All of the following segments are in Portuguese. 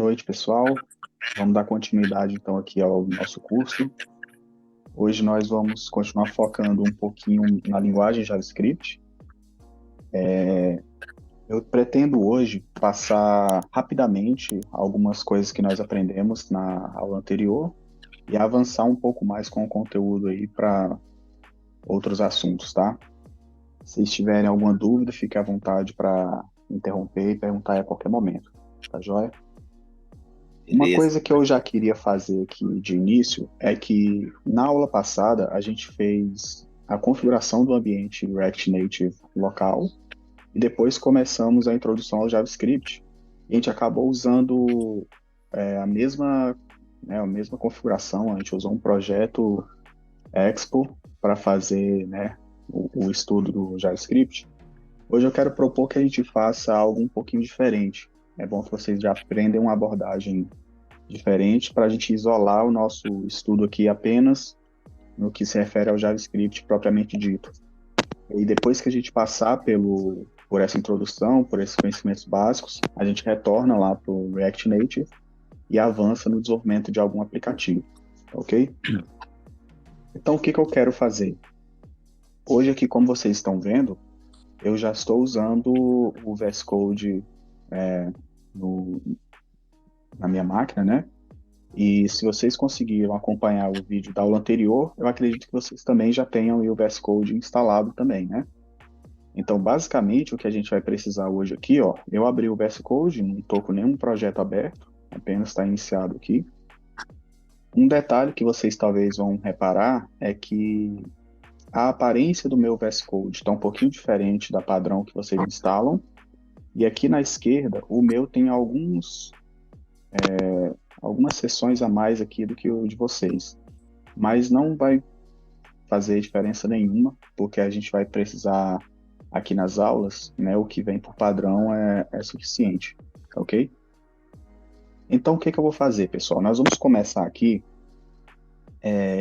noite, pessoal. Vamos dar continuidade, então, aqui ao nosso curso. Hoje nós vamos continuar focando um pouquinho na linguagem JavaScript. Eu pretendo hoje passar rapidamente algumas coisas que nós aprendemos na aula anterior e avançar um pouco mais com o conteúdo aí para outros assuntos, tá? Se tiverem alguma dúvida, fique à vontade para interromper e perguntar a qualquer momento, tá joia? Uma Beleza. coisa que eu já queria fazer aqui de início é que na aula passada a gente fez a configuração do ambiente React Native local e depois começamos a introdução ao JavaScript. E a gente acabou usando a mesma configuração, a gente usou um projeto Expo para fazer, né, o estudo do JavaScript. Hoje eu quero propor que a gente faça algo um pouquinho diferente. É bom que vocês já aprendam uma abordagem diferente para a gente isolar o nosso estudo aqui apenas no que se refere ao JavaScript propriamente dito. E depois que a gente passar por essa introdução, por esses conhecimentos básicos, a gente retorna lá para o React Native e avança no desenvolvimento de algum aplicativo, ok? Então, o que que eu quero fazer? Hoje aqui, como vocês estão vendo, eu já estou usando o VS Code no- na minha máquina, né? E se vocês conseguiram acompanhar o vídeo da aula anterior, eu acredito que vocês também já tenham o VS Code instalado também, né? Então, basicamente, o que a gente vai precisar hoje aqui, ó, eu abri o VS Code, não estou com nenhum projeto aberto, apenas está iniciado aqui. Um detalhe que vocês talvez vão reparar é que a aparência do meu VS Code está um pouquinho diferente da padrão que vocês instalam, e aqui na esquerda, o meu tem algumas seções a mais aqui do que o de vocês. Mas não vai fazer diferença nenhuma, porque a gente vai precisar aqui nas aulas, né, o que vem por padrão é suficiente, tá ok? Então, o que que eu vou fazer, pessoal? Nós vamos começar aqui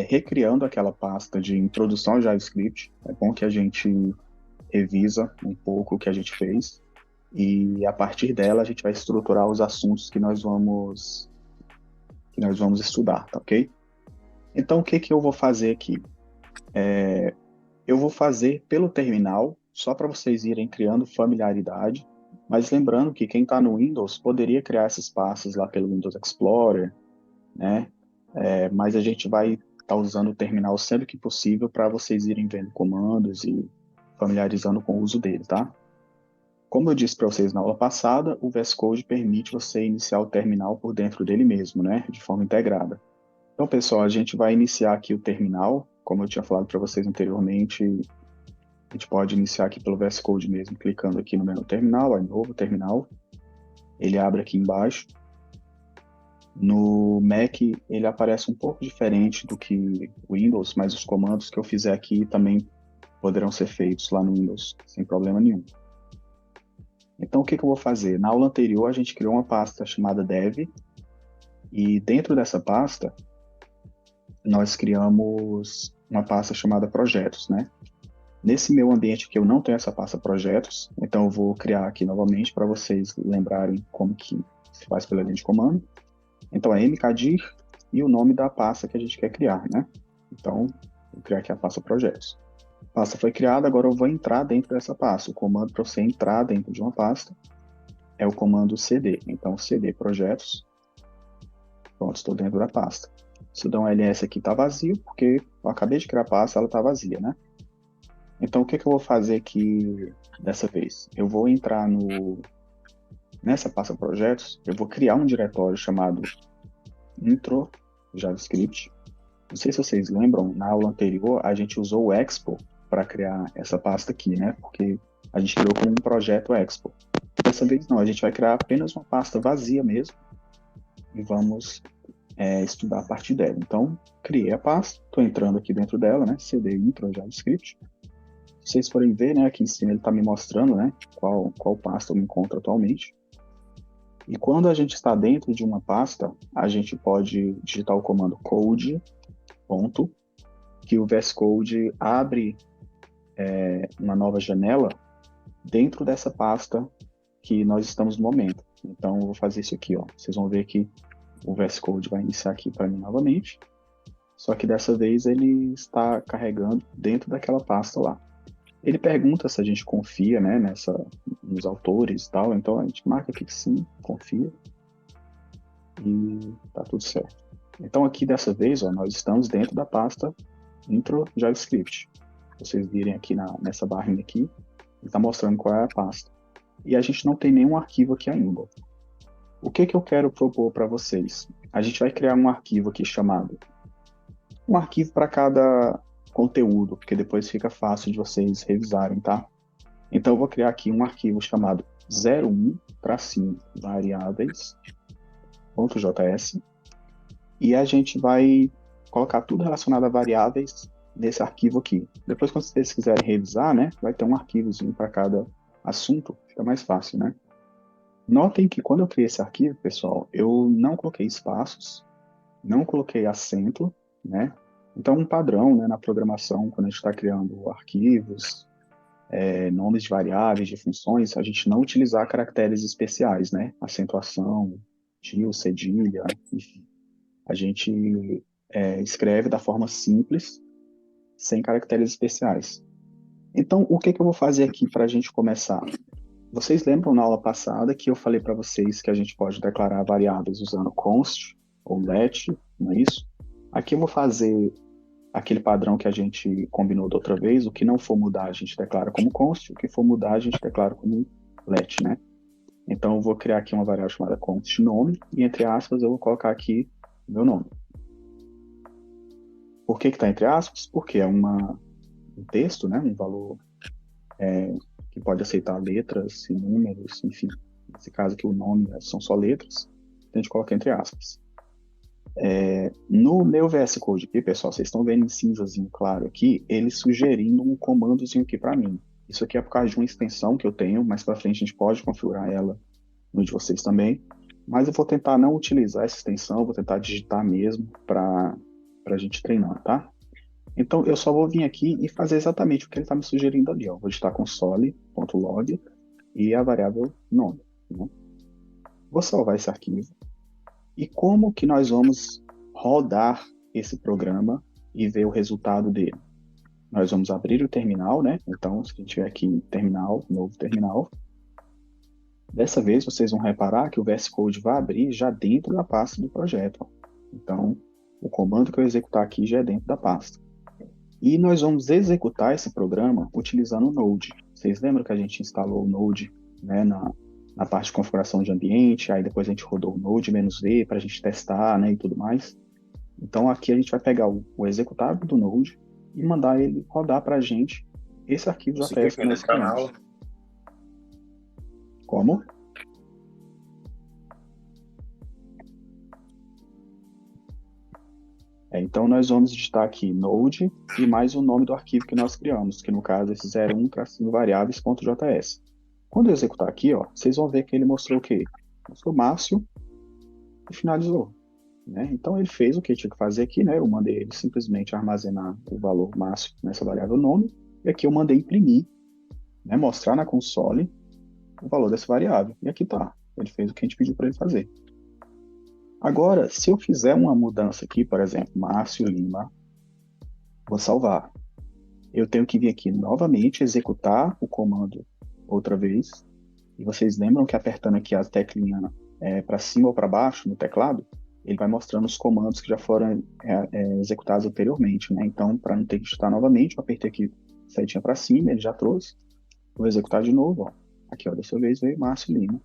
recriando aquela pasta de introdução ao JavaScript. É bom que a gente revisa um pouco o que a gente fez e a partir dela a gente vai estruturar os assuntos que nós vamos estudar, tá ok? Então, o que que eu vou fazer aqui? Eu vou fazer pelo terminal, só para vocês irem criando familiaridade, mas lembrando que quem está no Windows poderia criar esses passos lá pelo Windows Explorer, né? Mas a gente vai estar usando o terminal sempre que possível para vocês irem vendo comandos e familiarizando com o uso dele, tá? Como eu disse para vocês na aula passada, o VS Code permite você iniciar o terminal por dentro dele mesmo, né? De forma integrada. Então, pessoal, a gente vai iniciar aqui o terminal. Como eu tinha falado para vocês anteriormente, a gente pode iniciar aqui pelo VS Code mesmo, clicando aqui no menu terminal, aí novo terminal. Ele abre aqui embaixo. No Mac, ele aparece um pouco diferente do que o Windows, mas os comandos que eu fizer aqui também poderão ser feitos lá no Windows, sem problema nenhum. Então, o que que eu vou fazer? Na aula anterior, a gente criou uma pasta chamada dev, e dentro dessa pasta, nós criamos uma pasta chamada projetos, né? Nesse meu ambiente aqui eu não tenho essa pasta projetos, então eu vou criar aqui novamente para vocês lembrarem como que se faz pela linha de comando. Então é mkdir e o nome da pasta que a gente quer criar, né? Então, vou criar aqui a pasta projetos. A pasta foi criada, agora eu vou entrar dentro dessa pasta. O comando para você entrar dentro de uma pasta é o comando cd. Então, cd projetos. Pronto, estou dentro da pasta. Se eu der um ls aqui, está vazio, porque eu acabei de criar a pasta, ela está vazia, né? Então, o que que eu vou fazer aqui dessa vez? Eu vou entrar nessa pasta projetos, eu vou criar um diretório chamado intro JavaScript. Não sei se vocês lembram, na aula anterior a gente usou o Expo para criar essa pasta aqui, né? Porque a gente criou como um projeto Expo. Dessa vez não, a gente vai criar apenas uma pasta vazia mesmo e vamos estudar a partir dela. Então, criei a pasta, estou entrando aqui dentro dela, né? cd intro JavaScript. Se vocês forem ver, né, aqui em cima ele está me mostrando, né, qual pasta eu me encontro atualmente. E quando a gente está dentro de uma pasta, a gente pode digitar o comando code, ponto, que o VS Code abre uma nova janela dentro dessa pasta que nós estamos no momento. Então, eu vou fazer isso aqui, ó. Vocês vão ver que o VS Code vai iniciar aqui para mim novamente. Só que dessa vez ele está carregando dentro daquela pasta lá. Ele pergunta se a gente confia, né, nos autores e tal. Então, a gente marca aqui que sim, confia. E tá tudo certo. Então, aqui dessa vez, ó, nós estamos dentro da pasta intro JavaScript. Vocês virem aqui nessa barrinha aqui, ele está mostrando qual é a pasta. E a gente não tem nenhum arquivo aqui ainda. O que eu quero propor para vocês? A gente vai criar um arquivo aqui chamado... Um arquivo para cada conteúdo, porque depois fica fácil de vocês revisarem, tá? Então eu vou criar aqui um arquivo chamado 01 variáveis.js e a gente vai colocar tudo relacionado a variáveis nesse arquivo aqui. Depois, quando vocês quiserem revisar, né, vai ter um arquivozinho para cada assunto, fica mais fácil, né? Notem que quando eu criei esse arquivo, pessoal, eu não coloquei espaços, não coloquei acento, né? Então, um padrão, né, na programação, quando a gente está criando arquivos, nomes de variáveis, de funções, a gente não utilizar caracteres especiais, né? Acentuação, tio, cedilha, enfim. A gente escreve da forma simples, sem caracteres especiais. Então, o que eu vou fazer aqui para a gente começar? Vocês lembram na aula passada que eu falei para vocês que a gente pode declarar variáveis usando const ou let, não é isso? Aqui eu vou fazer aquele padrão que a gente combinou da outra vez, o que não for mudar a gente declara como const, o que for mudar a gente declara como let, né? Então eu vou criar aqui uma variável chamada const nome e entre aspas eu vou colocar aqui meu nome. Por que está entre aspas? Porque é um texto, né? Um valor que pode aceitar letras e números, enfim. Nesse caso aqui o nome são só letras, então a gente coloca entre aspas. No meu VS Code aqui, pessoal, vocês estão vendo em cinzazinho claro aqui, ele sugerindo um comandozinho aqui para mim. Isso aqui é por causa de uma extensão que eu tenho, mais para frente a gente pode configurar ela no de vocês também, mas eu vou tentar não utilizar essa extensão, vou tentar digitar mesmo para a gente treinar, tá? Então eu só vou vir aqui e fazer exatamente o que ele está me sugerindo ali, ó. Vou digitar console.log e a variável nome, né? Vou salvar esse arquivo. E como que nós vamos rodar esse programa e ver o resultado dele? Nós vamos abrir o terminal, né? Então, se a gente tiver aqui em terminal, novo terminal, dessa vez vocês vão reparar que o VS Code vai abrir já dentro da pasta do projeto. Então, o comando que eu executar aqui já é dentro da pasta. E nós vamos executar esse programa utilizando o Node. Vocês lembram que a gente instalou o Node, né, na parte de configuração de ambiente, aí depois a gente rodou o Node-V para a gente testar, né, e tudo mais. Então aqui a gente vai pegar o executável do Node e mandar ele rodar para a gente esse arquivo JS que nós criamos. Como? Então nós vamos digitar aqui Node e mais o nome do arquivo que nós criamos, que no caso é esse 01-variáveis.js. Quando eu executar aqui, ó, vocês vão ver que ele mostrou o quê? Mostrou Márcio e finalizou. Né? Então ele fez o que tinha que fazer aqui, né? Eu mandei ele simplesmente armazenar o valor Márcio nessa variável nome, e aqui eu mandei imprimir, né? Mostrar na console o valor dessa variável. E aqui tá. Ele fez o que a gente pediu para ele fazer. Agora, se eu fizer uma mudança aqui, por exemplo, Márcio Lima, vou salvar. Eu tenho que vir aqui novamente, executar o comando outra vez. E vocês lembram que apertando aqui a teclinha para cima ou para baixo no teclado, ele vai mostrando os comandos que já foram executados anteriormente, né? Então, para não ter que digitar novamente, eu apertei aqui setinha para cima, ele já trouxe. Vou executar de novo, ó. Aqui, ó, dessa vez veio Márcio Lima.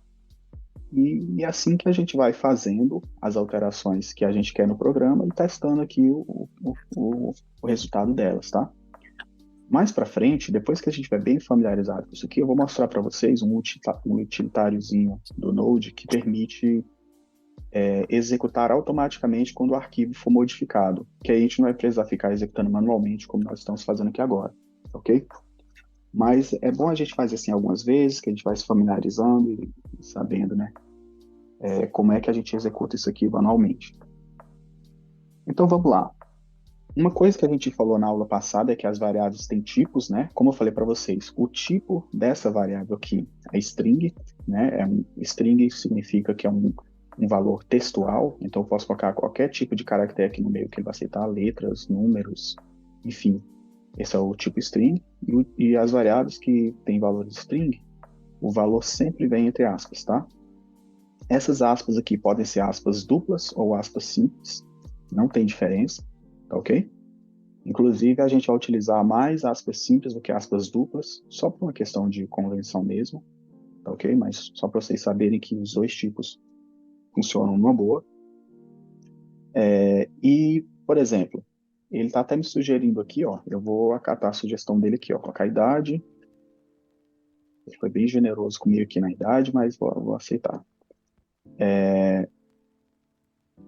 E assim que a gente vai fazendo as alterações que a gente quer no programa e testando aqui o resultado delas, tá? Mais para frente, depois que a gente estiver bem familiarizado com isso aqui, eu vou mostrar para vocês um utilitáriozinho do Node que permite executar automaticamente quando o arquivo for modificado, que aí a gente não vai precisar ficar executando manualmente como nós estamos fazendo aqui agora, ok? Mas é bom a gente fazer assim algumas vezes, que a gente vai se familiarizando e sabendo, né, como é que a gente executa isso aqui manualmente. Então vamos lá. Uma coisa que a gente falou na aula passada é que as variáveis têm tipos, né? Como eu falei para vocês, o tipo dessa variável aqui é string, né? String significa que é um valor textual, então eu posso colocar qualquer tipo de caractere aqui no meio que ele vai aceitar, letras, números, enfim. Esse é o tipo string. E as variáveis que têm valor string, o valor sempre vem entre aspas, tá? Essas aspas aqui podem ser aspas duplas ou aspas simples, não tem diferença, tá ok? Inclusive, a gente vai utilizar mais aspas simples do que aspas duplas, só por uma questão de convenção mesmo, tá ok? Mas só para vocês saberem que os dois tipos funcionam numa boa. Por exemplo, ele está até me sugerindo aqui, ó, eu vou acatar a sugestão dele aqui, ó, colocar a idade. Ele foi bem generoso comigo aqui na idade, mas vou aceitar.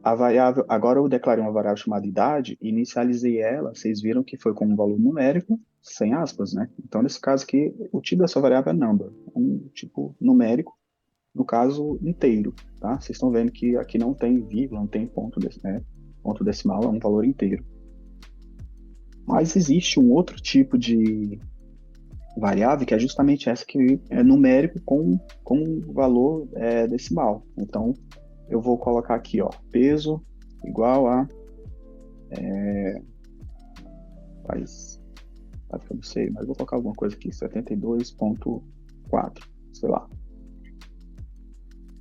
A variável, agora eu declarei uma variável chamada idade e inicializei ela, vocês viram que foi com um valor numérico, sem aspas, né? Então, nesse caso aqui, o tipo dessa variável é number, um tipo numérico, no caso inteiro, tá? Vocês estão vendo que aqui não tem vírgula, não tem ponto, né? Ponto decimal, é um valor inteiro. Mas existe um outro tipo de variável que é justamente essa que é numérico com valor decimal. Então, eu vou colocar aqui, ó, peso igual a faz, sabe que eu não sei, mas vou colocar alguma coisa aqui, 72,4, sei lá.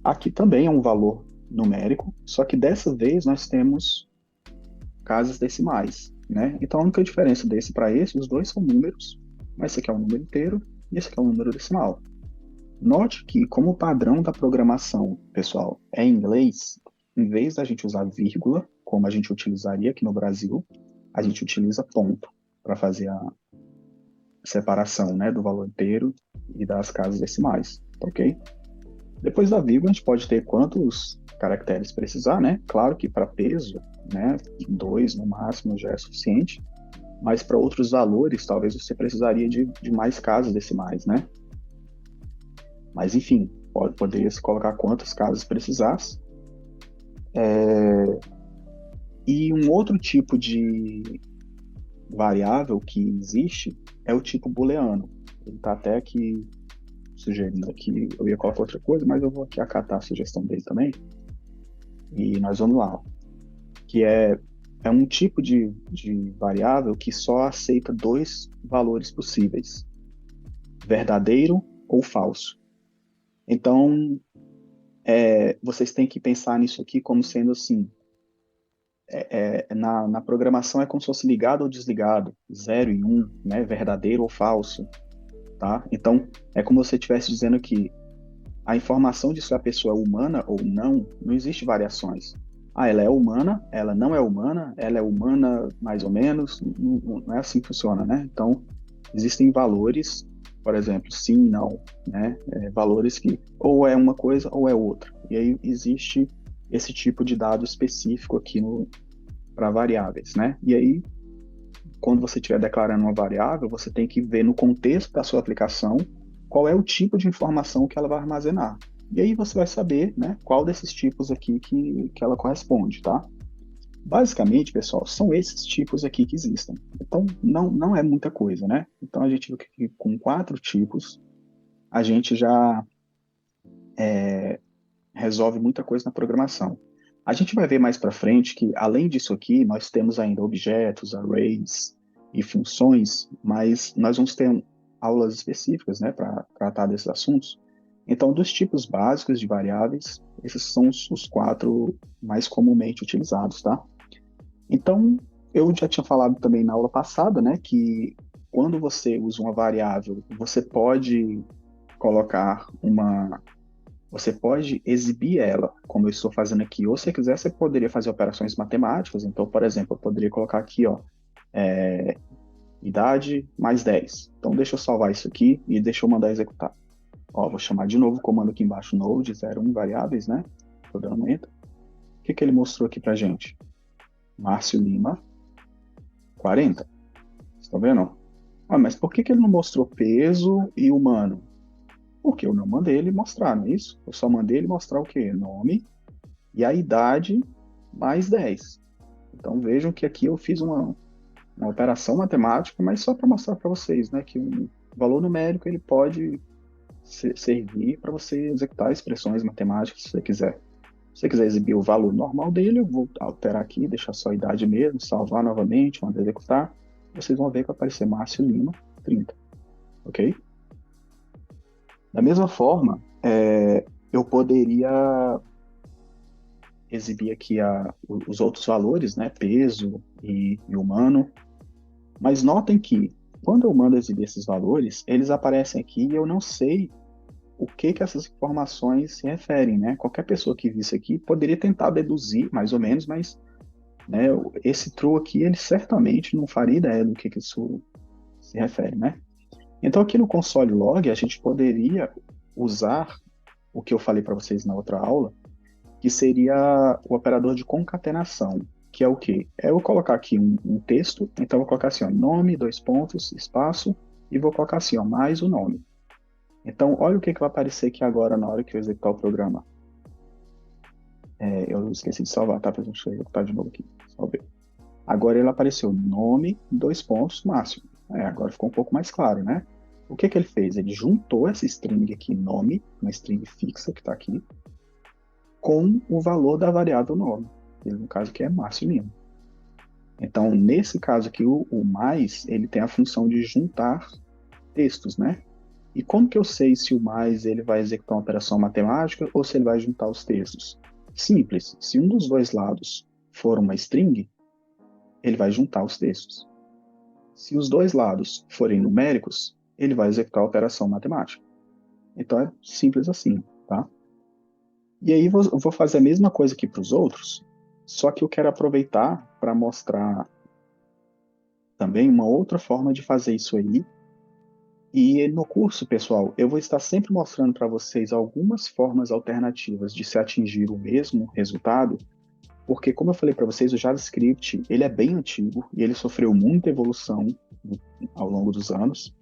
Aqui também é um valor numérico, só que dessa vez nós temos casas decimais, né? Então a única diferença desse para esse, os dois são números, mas esse aqui é um número inteiro e esse aqui é um número decimal. Note que, como o padrão da programação, pessoal, é em inglês, em vez da gente usar vírgula, como a gente utilizaria aqui no Brasil, a gente utiliza ponto para fazer a separação, né, do valor inteiro e das casas decimais, tá ok? Depois da vírgula, a gente pode ter quantos caracteres precisar, né? Claro que para peso, né, 2 no máximo já é suficiente, mas para outros valores, talvez você precisaria de mais casas decimais, né? Mas, enfim, poderia se colocar quantas casas precisasse. E um outro tipo de variável que existe é o tipo booleano. Ele está até aqui sugerindo aqui, eu ia colocar outra coisa, mas eu vou aqui acatar a sugestão dele também. E nós vamos lá. Que é um tipo de variável que só aceita dois valores possíveis, verdadeiro ou falso. Então, vocês têm que pensar nisso aqui como sendo assim, na programação é como se fosse ligado ou desligado, 0 e 1, né, verdadeiro ou falso, tá? Então, é como se você estivesse dizendo aqui, a informação de se a pessoa é humana ou não, não existe variações. Ah, ela é humana, ela não é humana, ela é humana mais ou menos, não é assim que funciona, né? Então, existem valores, por exemplo, sim, não, né? Valores que ou é uma coisa ou é outra. E aí existe esse tipo de dado específico aqui para variáveis, né? E aí, quando você estiver declarando uma variável, você tem que ver no contexto da sua aplicação qual é o tipo de informação que ela vai armazenar. E aí você vai saber, né, qual desses tipos aqui que ela corresponde, tá? Basicamente, pessoal, são esses tipos aqui que existem. Então, não é muita coisa, né? Então, a gente viu que com 4 tipos, a gente já resolve muita coisa na programação. A gente vai ver mais para frente que, além disso aqui, nós temos ainda objetos, arrays e funções, mas nós vamos ter aulas específicas, né, para tratar desses assuntos. Então, dos tipos básicos de variáveis, esses são os 4 mais comumente utilizados, tá? Então, eu já tinha falado também na aula passada, né, que quando você usa uma variável, você pode colocar você pode exibir ela, como eu estou fazendo aqui. Ou se quiser, você poderia fazer operações matemáticas. Então, por exemplo, eu poderia colocar aqui, ó, idade mais 10. Então, deixa eu salvar isso aqui e deixa eu mandar executar. Ó, vou chamar de novo o comando aqui embaixo, node, 01 variáveis, né? Tô dando enter. O que ele mostrou aqui pra gente? Márcio Lima, 40. Estão vendo? Ah, mas por que ele não mostrou peso e humano? Porque eu não mandei ele mostrar, não é isso? Eu só mandei ele mostrar o quê? Nome e a idade mais 10. Então vejam que aqui eu fiz uma operação matemática, mas só para mostrar para vocês, né, que um valor numérico ele pode servir para você executar expressões matemáticas se você quiser. Se você quiser exibir o valor normal dele, eu vou alterar aqui, deixar só a idade mesmo, salvar novamente, mandar executar. Vocês vão ver que vai aparecer Márcio Lima, 30, ok? Da mesma forma, eu poderia exibir aqui os outros valores, né? Peso e humano. Mas notem que, quando eu mando exibir esses valores, eles aparecem aqui e eu não sei o que que essas informações se referem, né? Qualquer pessoa que visse aqui poderia tentar deduzir, mais ou menos, mas né, esse true aqui, ele certamente não faria ideia do que isso se refere, né? Então, aqui no console log, a gente poderia usar o que eu falei para vocês na outra aula, que seria o operador de concatenação, que é o quê? É eu colocar aqui um texto, então eu vou colocar assim, ó, nome, dois pontos, espaço, e vou colocar assim, ó, mais o nome. Então, olha o que vai aparecer aqui agora na hora que eu executar o programa. Eu esqueci de salvar, tá? Para a gente executar de novo aqui. Salvei. Agora ele apareceu nome, dois pontos, máximo. Agora ficou um pouco mais claro, né? O que ele fez? Ele juntou essa string aqui, nome, uma string fixa que está aqui, com o valor da variável nome, que no caso aqui é Márcio Lima. Então, nesse caso aqui, o mais, ele tem a função de juntar textos, né? E como que eu sei se o mais ele vai executar uma operação matemática ou se ele vai juntar os textos? Simples. Se um dos dois lados for uma string, ele vai juntar os textos. Se os dois lados forem numéricos, ele vai executar a operação matemática. Então é simples assim, tá? E aí eu vou fazer a mesma coisa aqui para os outros, só que eu quero aproveitar para mostrar também uma outra forma de fazer isso aí. E no curso, pessoal, eu vou estar sempre mostrando para vocês algumas formas alternativas de se atingir o mesmo resultado, porque, como eu falei para vocês, o JavaScript ele é bem antigo e ele sofreu muita evolução ao longo dos anos.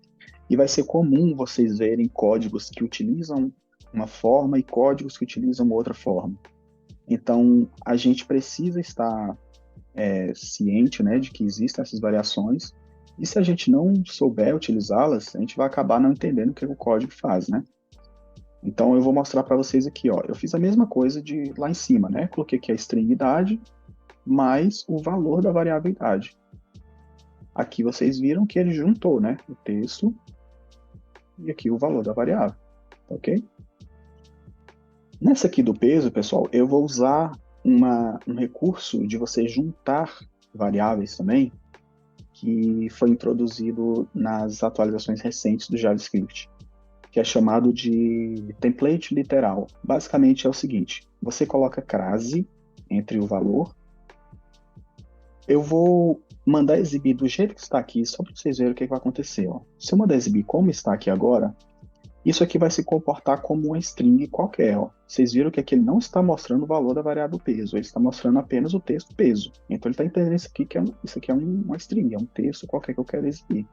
E vai ser comum vocês verem códigos que utilizam uma forma e códigos que utilizam outra forma. Então, a gente precisa estar ciente, né, de que existem essas variações. E se a gente não souber utilizá-las, a gente vai acabar não entendendo o que o código faz, né? Então, eu vou mostrar para vocês aqui, ó. Eu fiz a mesma coisa de lá em cima, né? Coloquei aqui a string idade mais o valor da variável idade. Aqui vocês viram que ele juntou, né? O texto e aqui o valor da variável, ok? Nessa aqui do peso, pessoal, eu vou usar um recurso de você juntar variáveis também, que foi introduzido nas atualizações recentes do JavaScript, que é chamado de template literal. Basicamente é o seguinte, você coloca crase entre o valor. Eu vou mandar exibir do jeito que está aqui, só para vocês verem o que vai acontecer. Ó. Se eu mandar exibir como está aqui agora, isso aqui vai se comportar como uma string qualquer. Ó. Vocês viram que aqui ele não está mostrando o valor da variável peso, ele está mostrando apenas o texto peso. Então ele está entendendo isso aqui que isso aqui é uma string, é um texto qualquer que eu quero exibir.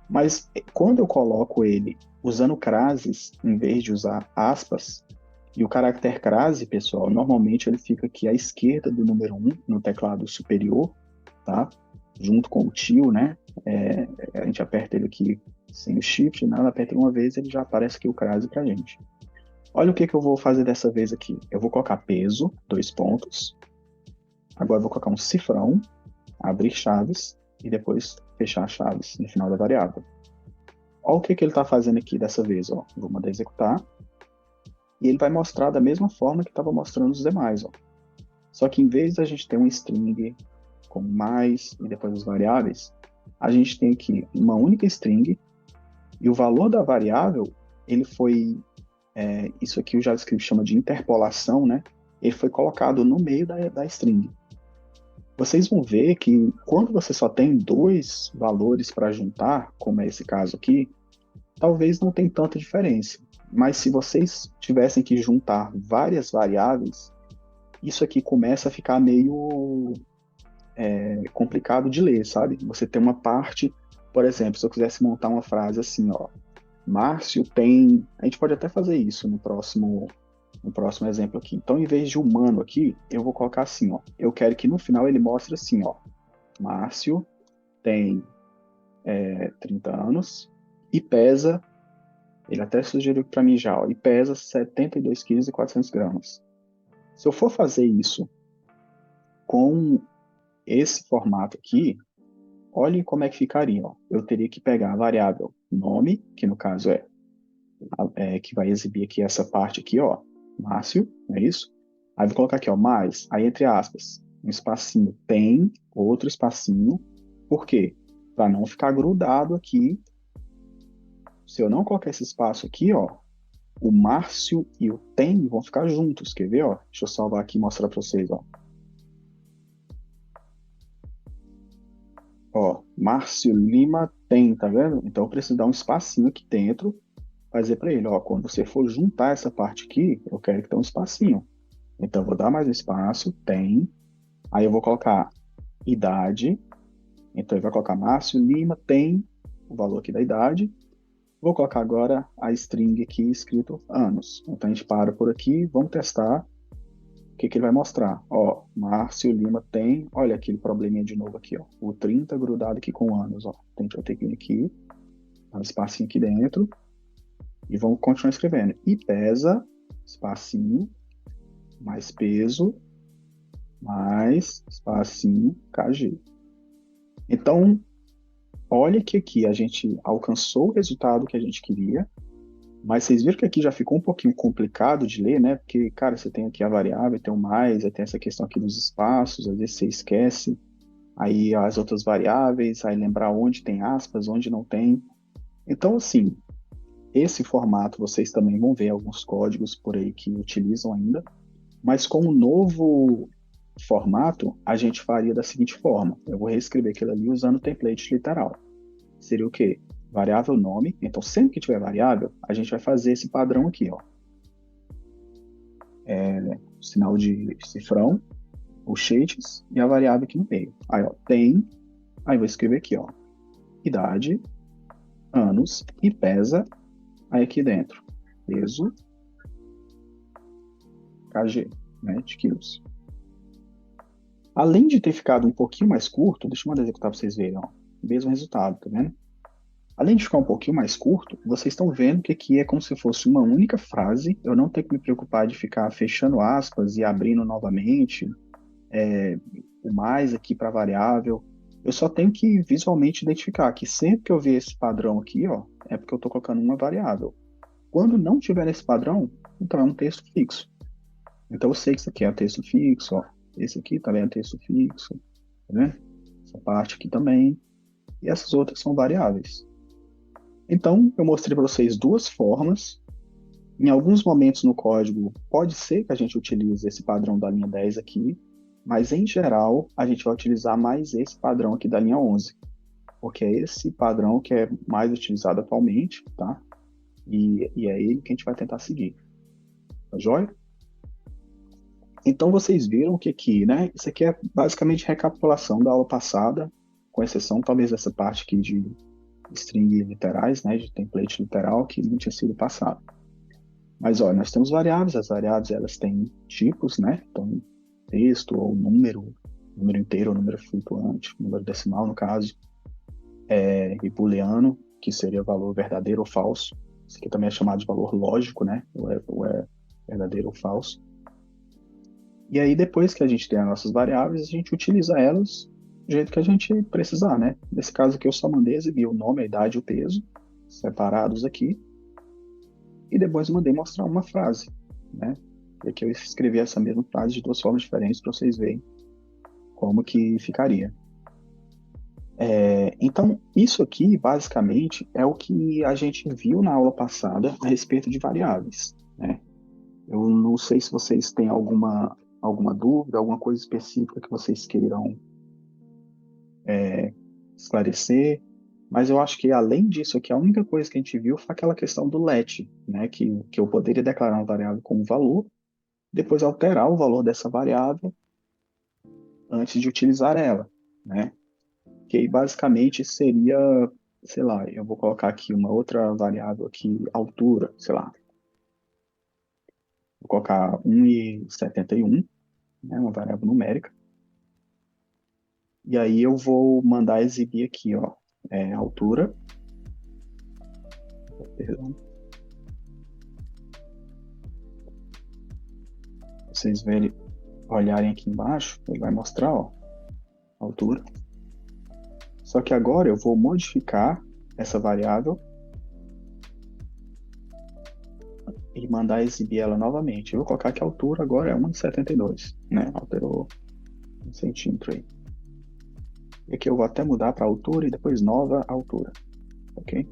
Mas quando eu coloco ele usando crases, em vez de usar aspas, e o caractere crase, pessoal, normalmente ele fica aqui à esquerda do número 1, no teclado superior, tá? Junto com o tio, né? A gente aperta ele aqui sem o shift, nada, aperta uma vez, ele já aparece aqui o crase pra gente. Olha o que eu vou fazer dessa vez aqui. Eu vou colocar peso, dois pontos. Agora eu vou colocar um cifrão, abrir chaves, e depois fechar chaves no final da variável. Olha o que ele está fazendo aqui dessa vez. Ó. Vou mandar executar. E ele vai mostrar da mesma forma que estava mostrando os demais. Ó. Só que em vez da gente ter um string com mais e depois as variáveis, a gente tem aqui uma única string e o valor da variável, ele foi, isso aqui o JavaScript chama de interpolação, né? Ele foi colocado no meio da string. Vocês vão ver que quando você só tem dois valores para juntar, como é esse caso aqui, talvez não tenha tanta diferença. Mas se vocês tivessem que juntar várias variáveis, isso aqui começa a ficar meio complicado de ler, sabe? Você tem uma parte, por exemplo, se eu quisesse montar uma frase assim, ó, Márcio tem... A gente pode até fazer isso no próximo exemplo aqui. Então, em vez de humano aqui, eu vou colocar assim, ó. Eu quero que no final ele mostre assim, ó. Márcio tem 30 anos e pesa, ele até sugeriu para mim já, ó, e pesa 72 quilos e 400 gramas. Se eu for fazer isso com esse formato aqui, olhem como é que ficaria. Ó. Eu teria que pegar a variável nome, que no caso que vai exibir aqui essa parte aqui, ó, Márcio, é isso? Aí vou colocar aqui, ó, mais, aí entre aspas, um espacinho tem, outro espacinho, por quê? Para não ficar grudado aqui. Se eu não colocar esse espaço aqui, ó, o Márcio e o tem vão ficar juntos, quer ver, ó? Deixa eu salvar aqui e mostrar para vocês, ó. Ó, Márcio Lima tem, tá vendo? Então eu preciso dar um espacinho aqui dentro, fazer para ele, ó, quando você for juntar essa parte aqui, eu quero que tenha um espacinho. Então eu vou dar mais um espaço, tem, aí eu vou colocar idade, então ele vai colocar Márcio Lima tem o valor aqui da idade. Vou colocar agora a string aqui escrito anos. Então a gente para por aqui, vamos testar o que ele vai mostrar. Ó, Márcio Lima tem, olha aquele probleminha de novo aqui, ó, o 30 grudado aqui com anos, ó. Então a gente vai ter que vir aqui, dar um espacinho aqui dentro e vamos continuar escrevendo. E pesa, espacinho, mais peso, mais espacinho, kg. Então, olha que aqui a gente alcançou o resultado que a gente queria, mas vocês viram que aqui já ficou um pouquinho complicado de ler, né? Porque, cara, você tem aqui a variável, tem o mais, aí tem essa questão aqui dos espaços, às vezes você esquece, aí as outras variáveis, aí lembrar onde tem aspas, onde não tem. Então, assim, esse formato vocês também vão ver alguns códigos por aí que utilizam ainda, mas com o novo formato, a gente faria da seguinte forma: eu vou reescrever aquilo ali usando o template literal. Seria o quê? Variável nome. Então, sempre que tiver variável, a gente vai fazer esse padrão aqui, ó. Sinal de cifrão, o shades e a variável aqui no meio. Aí, ó, tem. Aí vou escrever aqui, ó, idade, anos e pesa. Aí aqui dentro, peso, kg, né, de quilos. Além de ter ficado um pouquinho mais curto, deixa eu mandar executar para vocês verem, ó, mesmo resultado, tá vendo? Além de ficar um pouquinho mais curto, vocês estão vendo que aqui é como se fosse uma única frase. Eu não tenho que me preocupar de ficar fechando aspas e abrindo novamente, o mais aqui para variável. Eu só tenho que visualmente identificar que sempre que eu ver esse padrão aqui, ó, é porque eu estou colocando uma variável. Quando não tiver esse padrão, então é um texto fixo. Então eu sei que isso aqui é um texto fixo, ó. Esse aqui também é um texto fixo, tá vendo? Essa parte aqui também. E essas outras são variáveis. Então, eu mostrei para vocês duas formas. Em alguns momentos no código, pode ser que a gente utilize esse padrão da linha 10 aqui, mas em geral, a gente vai utilizar mais esse padrão aqui da linha 11, porque é esse padrão que é mais utilizado atualmente, tá? E é ele que a gente vai tentar seguir. Tá joia? Então, vocês viram que aqui, né? Isso aqui é basicamente recapitulação da aula passada, com exceção talvez dessa parte aqui de string literais, né? De template literal, que não tinha sido passado. Mas, olha, nós temos variáveis, as variáveis elas têm tipos, né? Então, texto ou número, número inteiro ou número flutuante, número decimal, no caso, e booleano, que seria valor verdadeiro ou falso. Isso aqui também é chamado de valor lógico, né? Ou é verdadeiro ou falso. E aí, depois que a gente tem as nossas variáveis, a gente utiliza elas do jeito que a gente precisar, né? Nesse caso aqui, eu só mandei exibir o nome, a idade e o peso, separados aqui, e depois mandei mostrar uma frase, né? E aqui eu escrevi essa mesma frase de duas formas diferentes para vocês verem como que ficaria. Então, isso aqui, basicamente, é o que a gente viu na aula passada a respeito de variáveis, né? Eu não sei se vocês têm alguma dúvida, alguma coisa específica que vocês queiram esclarecer, mas eu acho que, além disso aqui, a única coisa que a gente viu foi aquela questão do let, né? Que eu poderia declarar uma variável como valor, depois alterar o valor dessa variável antes de utilizar ela, né? Que aí basicamente seria, sei lá, eu vou colocar aqui uma outra variável aqui, altura, sei lá, vou colocar 1,71, né, uma variável numérica. E aí eu vou mandar exibir aqui, ó, altura, perdão, vocês verem, olharem aqui embaixo, ele vai mostrar, ó, altura. Só que agora eu vou modificar essa variável e mandar exibir ela novamente. Eu vou colocar que a altura agora é 1,72, né? Alterou 1 centímetro aí. E aqui eu vou até mudar para altura e depois nova altura, ok?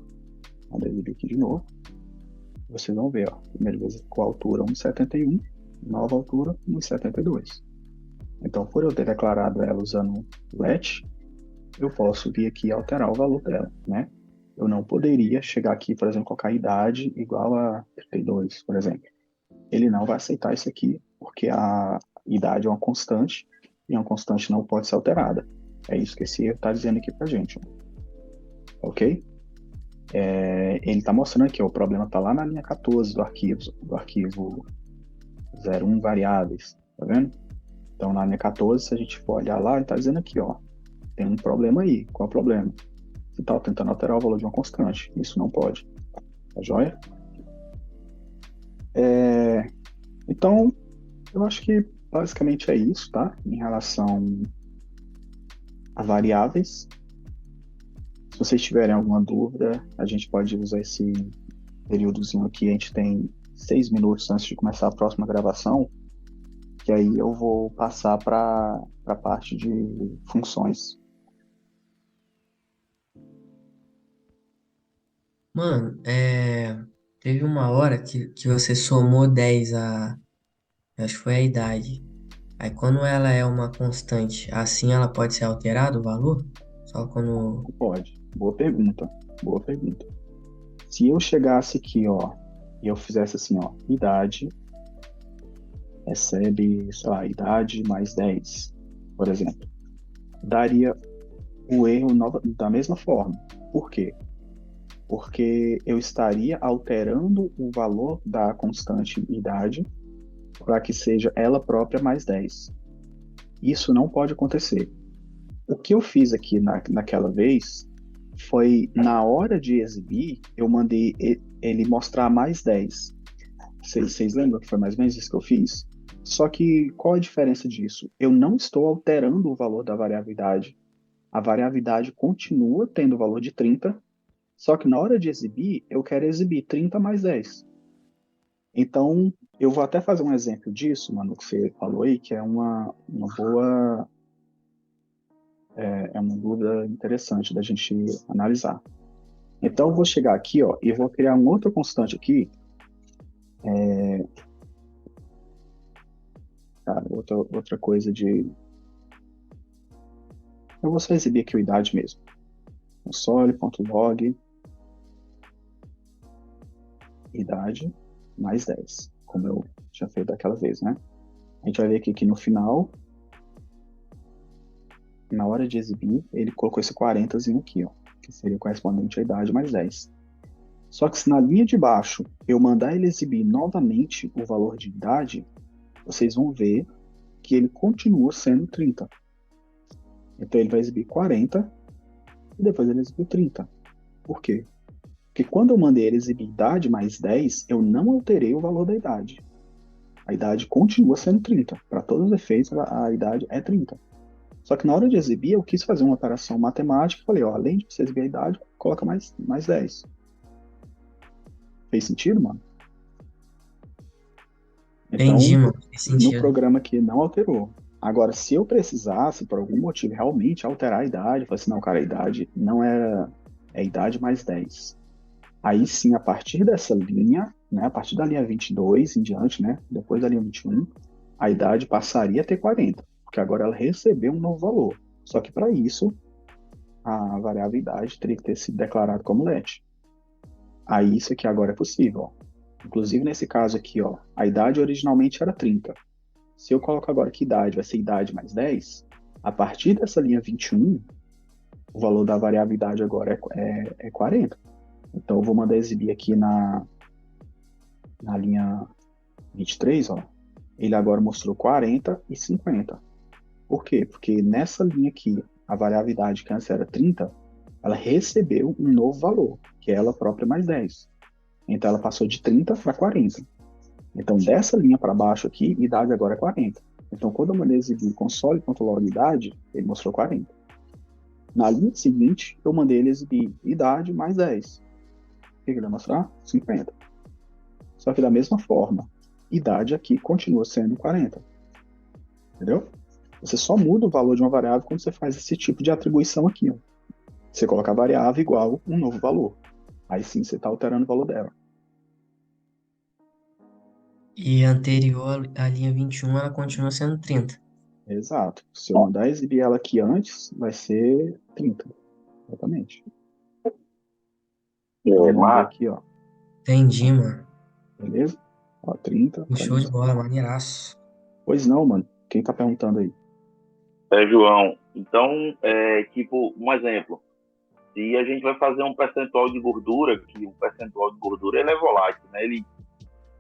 Vou exibir aqui de novo. Vocês vão ver, ó, primeira vez com a altura 1,71, nova altura 1,72. Então, por eu ter declarado ela usando let, eu posso vir aqui e alterar o valor dela, né? Eu não poderia chegar aqui, por exemplo, colocar a idade igual a 32, por exemplo. Ele não vai aceitar isso aqui, porque a idade é uma constante, e uma constante não pode ser alterada. É isso que esse erro está dizendo aqui pra gente, ok? Ele está mostrando aqui, ó, o problema está lá na linha 14 do arquivo 01 variáveis, tá vendo? Então, na linha 14, se a gente for olhar lá, ele está dizendo aqui, ó, tem um problema aí. Qual é o problema? Você está tentando alterar o valor de uma constante. Isso não pode. Tá joia? Então, eu acho que basicamente é isso, tá? Em relação a variáveis. Se vocês tiverem alguma dúvida, a gente pode usar esse períodozinho aqui. A gente tem 6 minutos antes de começar a próxima gravação, que aí eu vou passar para a parte de funções. Mano, teve uma hora que você somou 10 acho que foi a idade. Aí quando ela é uma constante, assim ela pode ser alterada o valor? Só quando. Pode. Boa pergunta. Boa pergunta. Se eu chegasse aqui, ó, e eu fizesse assim, ó, idade recebe, sei lá, idade mais 10, por exemplo, daria o erro da mesma forma. Por quê? Porque eu estaria alterando o valor da constante idade para que seja ela própria mais 10. Isso não pode acontecer. O que eu fiz aqui naquela vez foi, na hora de exibir, eu mandei ele mostrar mais 10. Vocês lembram que foi mais ou menos isso que eu fiz? Só que qual a diferença disso? Eu não estou alterando o valor da variabilidade. A variabilidade continua tendo o valor de 30, só que na hora de exibir, eu quero exibir 30 mais 10. Então, eu vou até fazer um exemplo disso, mano, que você falou aí, que é uma boa, é uma dúvida interessante da gente analisar. Então, eu vou chegar aqui, ó, e vou criar um outro constante aqui, tá? Outra coisa de... Eu vou só exibir aqui o idade mesmo. Console.log, idade, mais 10, como eu tinha feito daquela vez, né? A gente vai ver aqui que no final, na hora de exibir, ele colocou esse 40zinho aqui, ó, que seria correspondente à idade mais 10. Só que se na linha de baixo eu mandar ele exibir novamente o valor de idade, vocês vão ver que ele continua sendo 30. Então ele vai exibir 40 e depois ele exibiu 30. Por quê? Porque quando eu mandei ele exibir idade mais 10, eu não alterei o valor da idade. A idade continua sendo 30. Para todos os efeitos, a idade é 30. Só que na hora de exibir, eu quis fazer uma operação matemática e falei, ó, além de você exibir a idade, coloca mais 10. Fez sentido, mano? Entendi, Então, mano. Faz no sentido. programa aqui não alterou. Agora, se eu precisasse, por algum motivo, realmente alterar a idade, eu falei assim, não, cara, a idade não era... É idade mais 10. Aí sim, a partir dessa linha, né, a partir da linha 22 em diante, né, depois da linha 21, a idade passaria a ter 40, porque agora ela recebeu um novo valor. Só que para isso, a variável idade teria que ter sido declarada como let. Aí isso aqui agora é possível. Ó. Inclusive nesse caso aqui, ó, a idade originalmente era 30. Se eu coloco agora que idade vai ser idade mais 10, a partir dessa linha 21, o valor da variável idade agora é 40. Então eu vou mandar exibir aqui na linha 23, ó, ele agora mostrou 40 e 50. Por quê? Porque nessa linha aqui, a variável idade que antes era 30, ela recebeu um novo valor, que é ela própria mais 10. Então ela passou de 30 para 40. Então dessa linha para baixo aqui, idade agora é 40. Então quando eu mandei exibir console.log idade, ele mostrou 40. Na linha seguinte, eu mandei ele exibir idade mais 10. O que ele vai mostrar? 50. Só que da mesma forma, idade aqui continua sendo 40. Entendeu? Você só muda o valor de uma variável quando você faz esse tipo de atribuição aqui. Ó. Você coloca a variável igual um novo valor. Aí sim você está alterando o valor dela. E anterior à linha 21, ela continua sendo 30. Exato. Se eu mandar exibir ela aqui antes, vai ser 30. Exatamente. Então vamos ver aqui, ó. Entendi, mano. Beleza? Ó, 30, Show de 40. bola, maneiraço. Pois não, mano. Quem tá perguntando aí? João. Então, tipo, um exemplo. Se a gente vai fazer um percentual de gordura, que o percentual de gordura ele é volátil, né?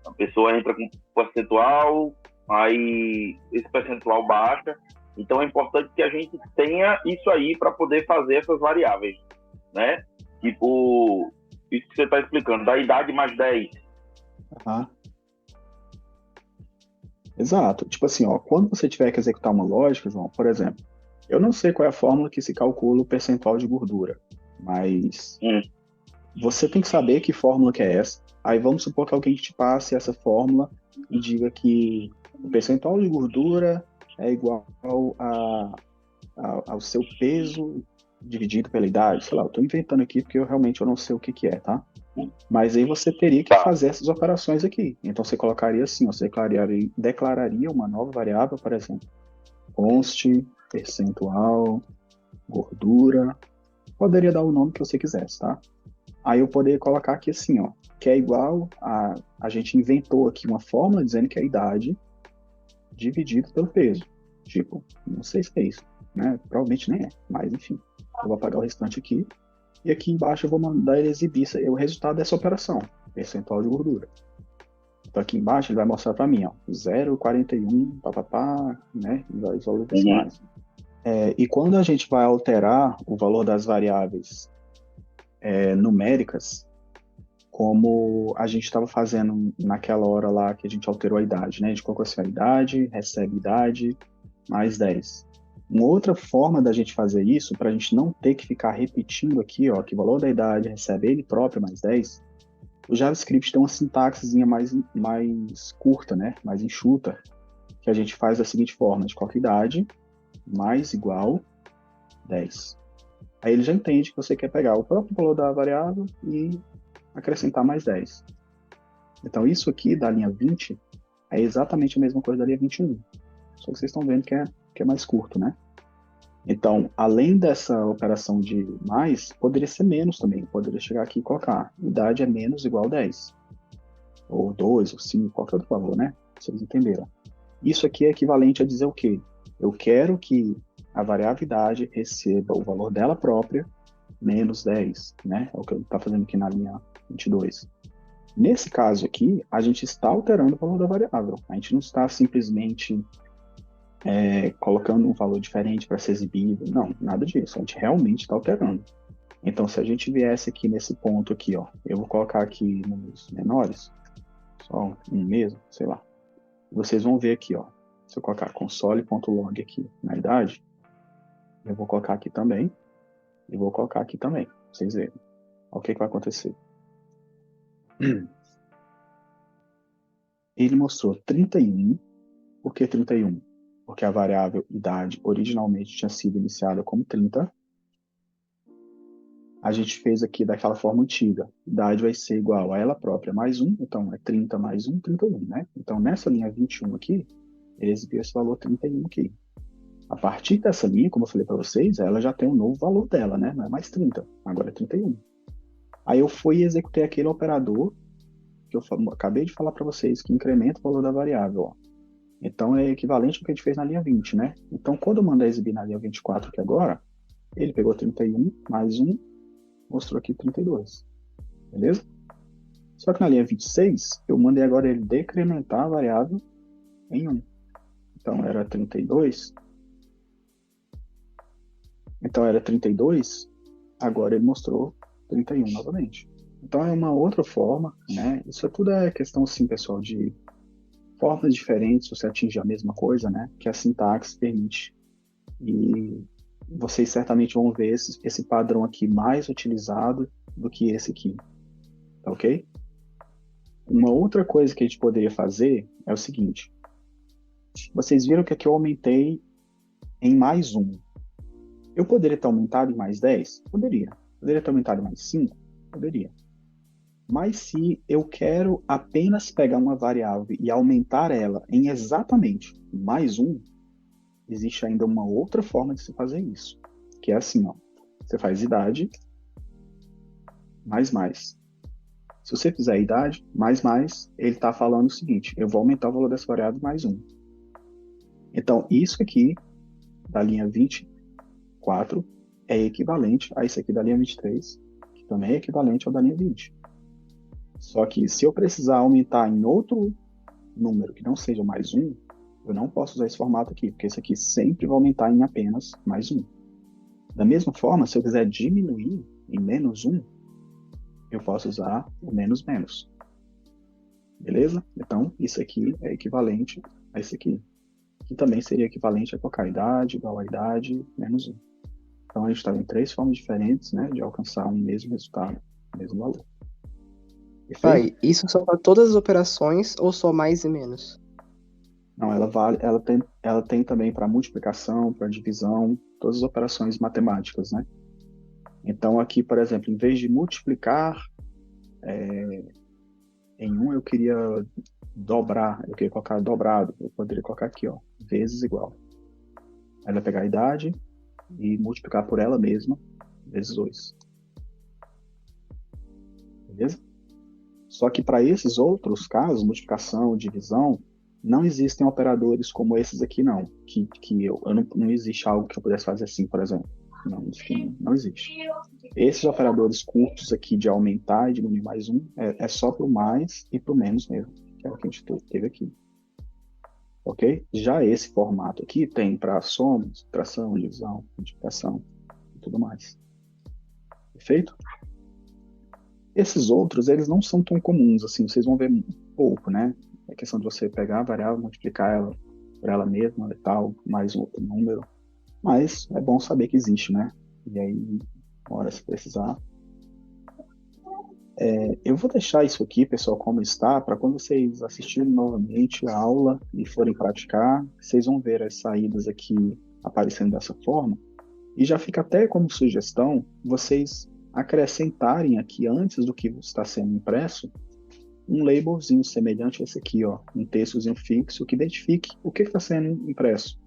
A pessoa entra com percentual, aí esse percentual baixa. Então é importante que a gente tenha isso aí para poder fazer essas variáveis, né? Tipo, isso que você está explicando, da idade mais 10. Aham. Exato. Tipo assim, ó, quando você tiver que executar uma lógica, João, por exemplo, eu não sei qual é a fórmula que se calcula o percentual de gordura, mas você tem que saber que fórmula que é essa. Aí vamos supor que alguém te passe essa fórmula e diga que o percentual de gordura é igual ao seu peso dividido pela idade. Sei lá, eu estou inventando aqui porque eu realmente não sei o que é, tá? Mas aí você teria que fazer essas operações aqui. Então você colocaria assim, você declararia uma nova variável, por exemplo, const, percentual, gordura, poderia dar o nome que você quisesse, tá? Aí eu poderia colocar aqui assim, ó, que é igual a gente inventou aqui uma fórmula dizendo que é a idade dividido pelo peso. Tipo, não sei se é isso, né? Provavelmente nem é, mas enfim. Eu vou apagar o restante aqui. E aqui embaixo eu vou mandar ele exibir o resultado dessa operação, percentual de gordura. Então aqui embaixo ele vai mostrar para mim, ó, 0,41, papapá, né? E vai valor decimais. E quando a gente vai alterar o valor das variáveis numéricas, como a gente estava fazendo naquela hora lá que a gente alterou a idade, né? A gente colocou assim, a idade, recebe idade, mais 10. Uma outra forma da gente fazer isso, para a gente não ter que ficar repetindo aqui, ó, que o valor da idade recebe ele próprio mais 10, o JavaScript tem uma sintaxezinha mais curta, né? Mais enxuta, que a gente faz da seguinte forma, a gente coloca idade mais igual 10. Aí ele já entende que você quer pegar o próprio valor da variável e acrescentar mais 10. Então isso aqui da linha 20 é exatamente a mesma coisa da linha 21. Só que vocês estão vendo que é mais curto, né? Então, além dessa operação de mais, poderia ser menos também. Poderia chegar aqui e colocar idade é menos igual a 10. Ou 2, ou 5, qualquer outro valor, né? Vocês entenderam. Isso aqui é equivalente a dizer o quê? Eu quero que a variável idade receba o valor dela própria menos 10, né? É o que eu estou fazendo aqui na linha 22. Nesse caso aqui, a gente está alterando o valor da variável. A gente não está simplesmente colocando um valor diferente para ser exibido. Não, nada disso. A gente realmente está alterando. Então, se a gente viesse aqui nesse ponto aqui, ó, eu vou colocar aqui nos menores, só um mesmo, sei lá. Vocês vão ver aqui, ó. Se eu colocar console.log aqui na idade, eu vou colocar aqui também, e vou colocar aqui também, pra vocês verem. Olha o que vai acontecer. Ele mostrou 31. Por que 31? Porque a variável idade originalmente tinha sido iniciada como 30. A gente fez aqui daquela forma antiga. Idade vai ser igual a ela própria mais 1, então é 30 mais 1, 31, né? Então nessa linha 21 aqui, ele exibiu esse valor 31 aqui. A partir dessa linha, como eu falei para vocês, ela já tem um novo valor dela, né? Não é mais 30, agora é 31. Aí eu fui e executei aquele operador que eu acabei de falar para vocês, que incrementa o valor da variável, ó. Então é equivalente ao que a gente fez na linha 20, né? Então quando eu mandar exibir na linha 24 aqui agora, ele pegou 31 mais 1, mostrou aqui 32. Beleza? Só que na linha 26, eu mandei agora ele decrementar a variável em 1. Então era 32. Então era 32, agora ele mostrou 31 novamente. Então é uma outra forma, né? Isso tudo é questão, sim, pessoal, de formas diferentes, você atinge a mesma coisa, né? Que a sintaxe permite. E vocês certamente vão ver esse padrão aqui mais utilizado do que esse aqui, tá ok? Uma outra coisa que a gente poderia fazer é o seguinte. Vocês viram que aqui eu aumentei em mais 1. Eu poderia ter aumentado em mais 10? Poderia. Poderia ter aumentado em mais 5? Poderia. Mas se eu quero apenas pegar uma variável e aumentar ela em exatamente mais 1, existe ainda uma outra forma de se fazer isso, que é assim, ó. Você faz idade mais mais. Se você fizer idade mais mais, ele está falando o seguinte, eu vou aumentar o valor dessa variável mais 1. Então, isso aqui, da linha 24, é equivalente a isso aqui da linha 23, que também é equivalente ao da linha 20. Só que se eu precisar aumentar em outro número que não seja mais 1, eu não posso usar esse formato aqui, porque esse aqui sempre vai aumentar em apenas mais 1. Da mesma forma, se eu quiser diminuir em menos 1, eu posso usar o menos menos. Beleza? Então, isso aqui é equivalente a esse aqui, que também seria equivalente a colocar idade igual a idade menos 1. Então, a gente está em 3 formas diferentes, né, de alcançar um mesmo resultado, mesmo valor. Perfeito? Pai, isso são para todas as operações ou só mais e menos? Não, ela tem também para multiplicação, para divisão, todas as operações matemáticas, né? Então, aqui, por exemplo, em vez de multiplicar em 1, eu queria dobrar, eu queria colocar dobrado, eu poderia colocar aqui, ó, vezes igual. Ela vai pegar a idade e multiplicar por ela mesma, vezes 2. Beleza? Só que para esses outros casos, multiplicação, divisão, não existem operadores como esses aqui, não. Não existe algo que eu pudesse fazer assim, por exemplo. Não, isso aqui não existe. Esses operadores curtos aqui de aumentar e diminuir mais 1 é só para o mais e para o menos mesmo, que é o que a gente teve aqui. Ok? Já esse formato aqui tem para soma, subtração, divisão, multiplicação e tudo mais. Perfeito? Esses outros, eles não são tão comuns, assim, vocês vão ver pouco, né? É questão de você pegar a variável, multiplicar ela por ela mesma e tal, mais um outro número. Mas é bom saber que existe, né? E aí, uma hora se precisar. Eu vou deixar isso aqui, pessoal, como está, para quando vocês assistirem novamente a aula e forem praticar, vocês vão ver as saídas aqui aparecendo dessa forma. E já fica até como sugestão vocês acrescentarem aqui, antes do que está sendo impresso, um labelzinho semelhante a esse aqui, ó, um textozinho fixo que identifique o que está sendo impresso.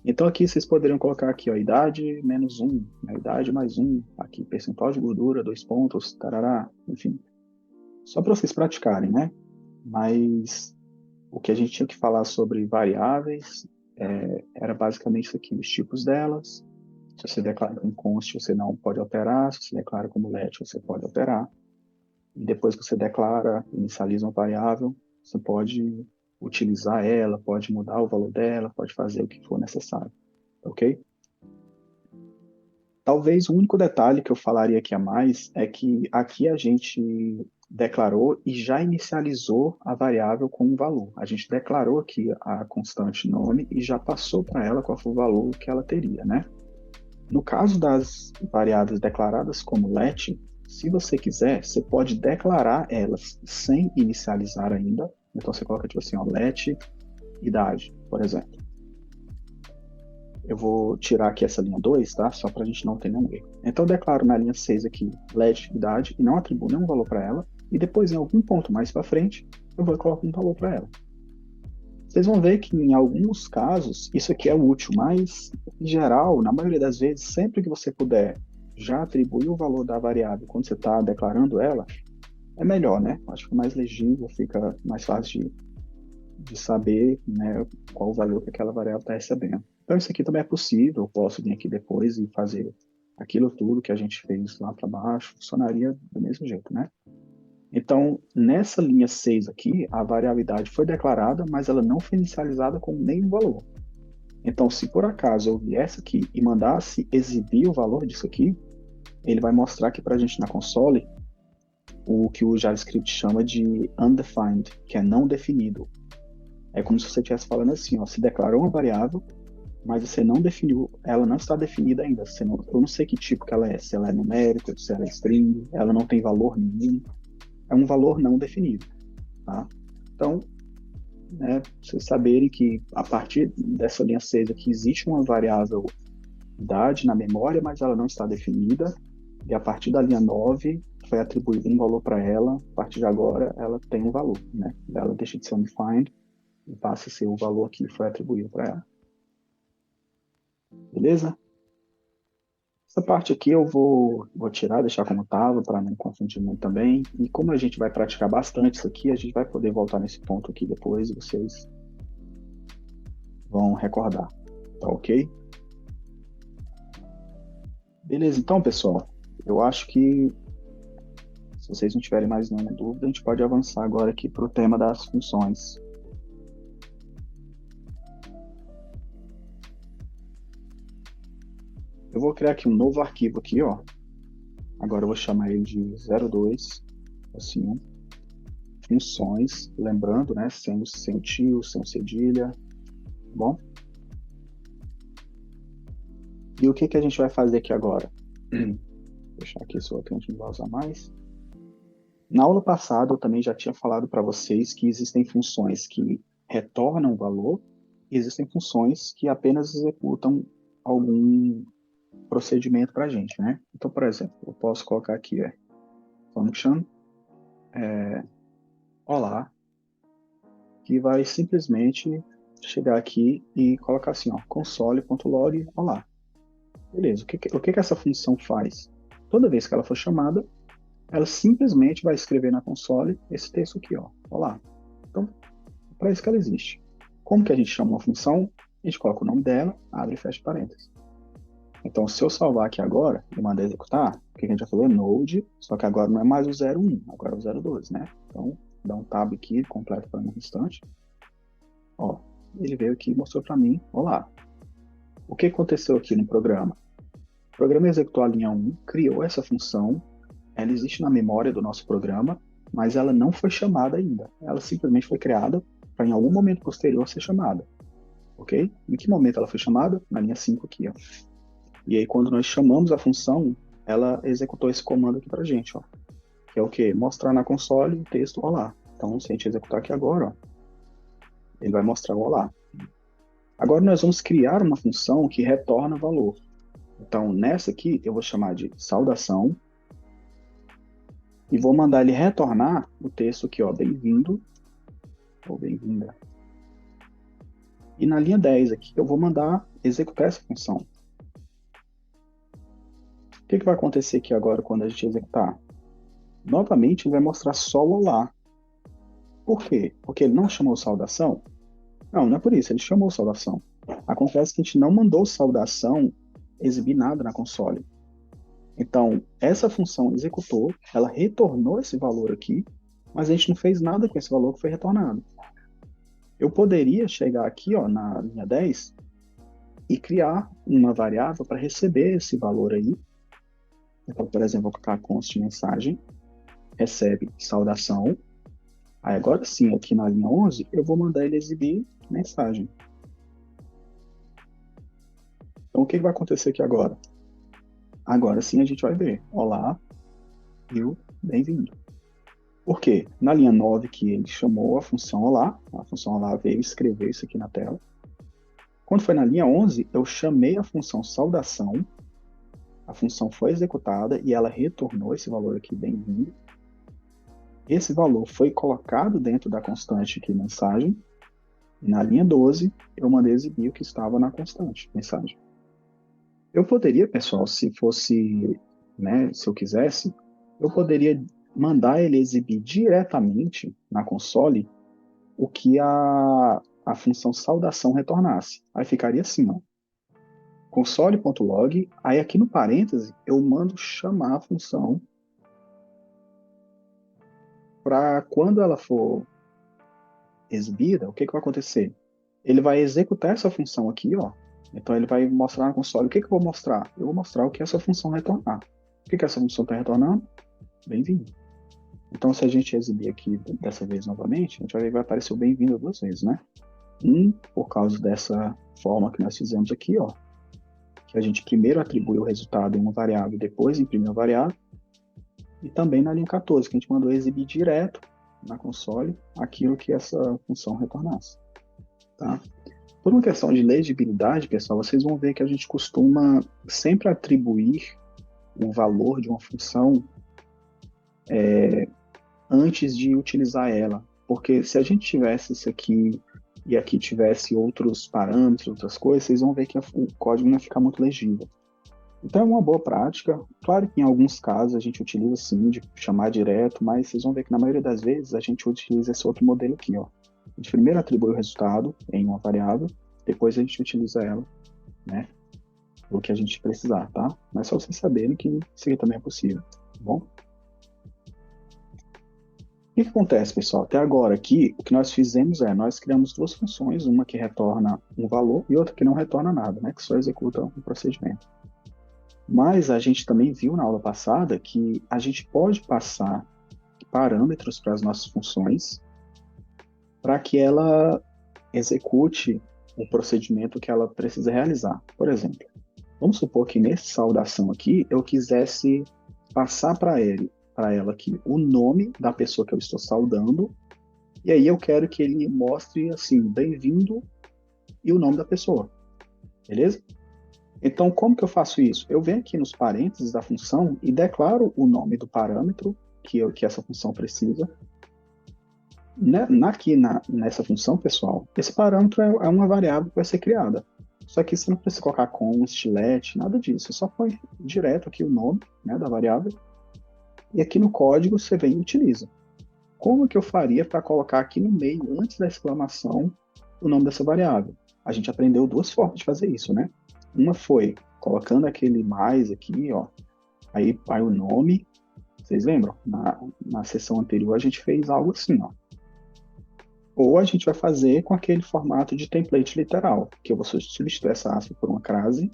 Então aqui vocês poderiam colocar aqui, ó, idade menos 1, né, idade mais 1, aqui percentual de gordura, 2 pontos, tarará, enfim. Só para vocês praticarem, né? Mas o que a gente tinha que falar sobre variáveis era basicamente isso aqui, os tipos delas. Se você declara como const, você não pode alterar. Se você declara como let, você pode alterar. E depois que você declara, inicializa uma variável, você pode utilizar ela, pode mudar o valor dela, pode fazer o que for necessário. Ok? Talvez o único detalhe que eu falaria aqui a mais é que aqui a gente declarou e já inicializou a variável com um valor. A gente declarou aqui a constante nome e já passou para ela qual foi o valor que ela teria, né? No caso das variáveis declaradas como let, se você quiser, você pode declarar elas sem inicializar ainda. Então você coloca tipo assim, ó, let idade, por exemplo. Eu vou tirar aqui essa linha 2, tá? Só para a gente não ter nenhum erro. Então eu declaro na linha 6 aqui let idade e não atribuo nenhum valor para ela. E depois, em algum ponto mais para frente, eu vou colocar um valor para ela. Vocês vão ver que em alguns casos isso aqui é útil, mas em geral, na maioria das vezes, sempre que você puder já atribuir o valor da variável quando você está declarando ela, é melhor, né? Acho que é mais legível, fica mais fácil de saber, né, qual o valor que aquela variável está recebendo. Então isso aqui também é possível, eu posso vir aqui depois e fazer aquilo tudo que a gente fez lá para baixo, funcionaria do mesmo jeito, né? Então, nessa linha 6 aqui, a variabilidade foi declarada, mas ela não foi inicializada com nenhum valor. Então, se por acaso eu viesse aqui e mandasse exibir o valor disso aqui, ele vai mostrar aqui para a gente na console o que o JavaScript chama de undefined, que é não definido. É como se você estivesse falando assim, ó, se declarou uma variável, mas você não definiu, ela não está definida ainda. Eu não sei que tipo que ela é, se ela é numérico, se ela é string, ela não tem valor nenhum. É um valor não definido, tá? Então, né, vocês saberem que a partir dessa linha 6 aqui existe uma variável idade na memória, mas ela não está definida, e a partir da linha 9 foi atribuído um valor para ela, a partir de agora ela tem um valor, né? Ela deixa de ser undefined e passa a ser o valor que foi atribuído para ela. Beleza? Essa parte aqui eu vou tirar, deixar como estava, para não confundir muito também. E como a gente vai praticar bastante isso aqui, a gente vai poder voltar nesse ponto aqui depois e vocês vão recordar. Tá ok? Beleza, então, pessoal. Eu acho que, se vocês não tiverem mais nenhuma dúvida, a gente pode avançar agora aqui para o tema das funções. Eu vou criar aqui um novo arquivo aqui, ó. Agora eu vou chamar ele de 02, assim, funções, lembrando, né, sem tio, sem cedilha, tá bom? E o que que a gente vai fazer aqui agora? Vou deixar aqui se o outro a gente não vai usar mais. Na aula passada eu também já tinha falado para vocês que existem funções que retornam valor e existem funções que apenas executam algum procedimento para a gente, né? Então, por exemplo, eu posso colocar aqui, function, olá, que vai simplesmente chegar aqui e colocar assim, ó, console.log, olá. Beleza, o que essa função faz? Toda vez que ela for chamada, ela simplesmente vai escrever na console esse texto aqui, ó, olá. Então, é para isso que ela existe. Como que a gente chama uma função? A gente coloca o nome dela, abre e fecha parênteses. Então, se eu salvar aqui agora e mandar executar, o que a gente já falou é node, só que agora não é mais o 01, agora é o 02, né? Então, dá um tab aqui, completo para um instante. Ó, ele veio aqui e mostrou para mim, olá. O que aconteceu aqui no programa? O programa executou a linha 1, criou essa função, ela existe na memória do nosso programa, mas ela não foi chamada ainda. Ela simplesmente foi criada para em algum momento posterior ser chamada. Ok? Em que momento ela foi chamada? Na linha 5 aqui, ó. E aí, quando nós chamamos a função, ela executou esse comando aqui pra gente, ó. Que é o quê? Mostrar na console o texto olá. Então, se a gente executar aqui agora, ó, ele vai mostrar o olá. Agora nós vamos criar uma função que retorna valor. Então, nessa aqui, eu vou chamar de saudação e vou mandar ele retornar o texto aqui, ó, bem-vindo ou bem-vinda. E na linha 10 aqui, eu vou mandar executar essa função. O que vai acontecer aqui agora quando a gente executar? Novamente, ele vai mostrar só o olá. Por quê? Porque ele não chamou saudação? Não, não é por isso, ele chamou saudação. Acontece que a gente não mandou saudação exibir nada na console. Então, essa função executou, ela retornou esse valor aqui, mas a gente não fez nada com esse valor que foi retornado. Eu poderia chegar aqui, ó, na linha 10 e criar uma variável para receber esse valor aí. Então, por exemplo, vou colocar const mensagem, recebe saudação. Aí agora sim, aqui na linha 11, eu vou mandar ele exibir mensagem. Então, o que vai acontecer aqui agora? Agora sim a gente vai ver. Olá, viu? Bem-vindo. Por quê? Na linha 9 que ele chamou a função olá, a função olá veio escrever isso aqui na tela. Quando foi na linha 11, eu chamei a função saudação, a função foi executada e ela retornou esse valor aqui, bem-vindo. Esse valor foi colocado dentro da constante aqui, mensagem, e na linha 12 eu mandei exibir o que estava na constante, mensagem. Eu poderia, pessoal, se fosse, né, se eu quisesse, eu poderia mandar ele exibir diretamente na console o que a função saudação retornasse. Aí ficaria assim, ó, console.log, aí aqui no parêntese eu mando chamar a função para quando ela for exibida, o que vai acontecer? ele vai executar essa função aqui, ó. Então ele vai mostrar na console. O que eu vou mostrar? Eu vou mostrar o que essa função retornar. O que essa função está retornando? Bem-vindo. Então, se a gente exibir aqui dessa vez novamente, a gente vai ver que vai aparecer o bem-vindo 2 vezes, né? Por causa dessa forma que nós fizemos aqui, ó. Que a gente primeiro atribui o resultado em uma variável e depois imprime a variável. E também na linha 14, que a gente mandou exibir direto na console aquilo que essa função retornasse. Tá? Por uma questão de legibilidade, pessoal, vocês vão ver que a gente costuma sempre atribuir o valor de uma função antes de utilizar ela. Porque se a gente tivesse isso aqui e aqui tivesse outros parâmetros, outras coisas, vocês vão ver que o código não ia ficar muito legível. Então é uma boa prática. Claro que em alguns casos a gente utiliza sim, de chamar direto, mas vocês vão ver que na maioria das vezes a gente utiliza esse outro modelo aqui, ó. A gente primeiro atribui o resultado em uma variável, depois a gente utiliza ela, né? O que a gente precisar, tá? Mas só vocês saberem que isso aqui também é possível, tá bom? O que acontece, pessoal? Até agora aqui, o que nós fizemos nós criamos 2 funções, uma que retorna um valor e outra que não retorna nada, né? Que só executa um procedimento. Mas a gente também viu na aula passada que a gente pode passar parâmetros para as nossas funções para que ela execute o procedimento que ela precisa realizar. Por exemplo, vamos supor que nessa saudação aqui eu quisesse passar para ela aqui o nome da pessoa que eu estou saudando, e aí eu quero que ele mostre assim, bem-vindo e o nome da pessoa, beleza? Então, como que eu faço isso? Eu venho aqui nos parênteses da função e declaro o nome do parâmetro que essa função precisa. Nessa função, pessoal, esse parâmetro é uma variável que vai ser criada. Só que você não precisa colocar const, let, nada disso. Você só põe direto aqui o nome, né, da variável. E aqui no código você vem e utiliza. Como que eu faria para colocar aqui no meio, antes da exclamação, o nome dessa variável? A gente aprendeu 2 formas de fazer isso, né? Uma foi colocando aquele mais aqui, ó. Aí o nome. Vocês lembram? Na sessão anterior a gente fez algo assim, ó. Ou a gente vai fazer com aquele formato de template literal, que eu vou substituir essa aspa por uma crase.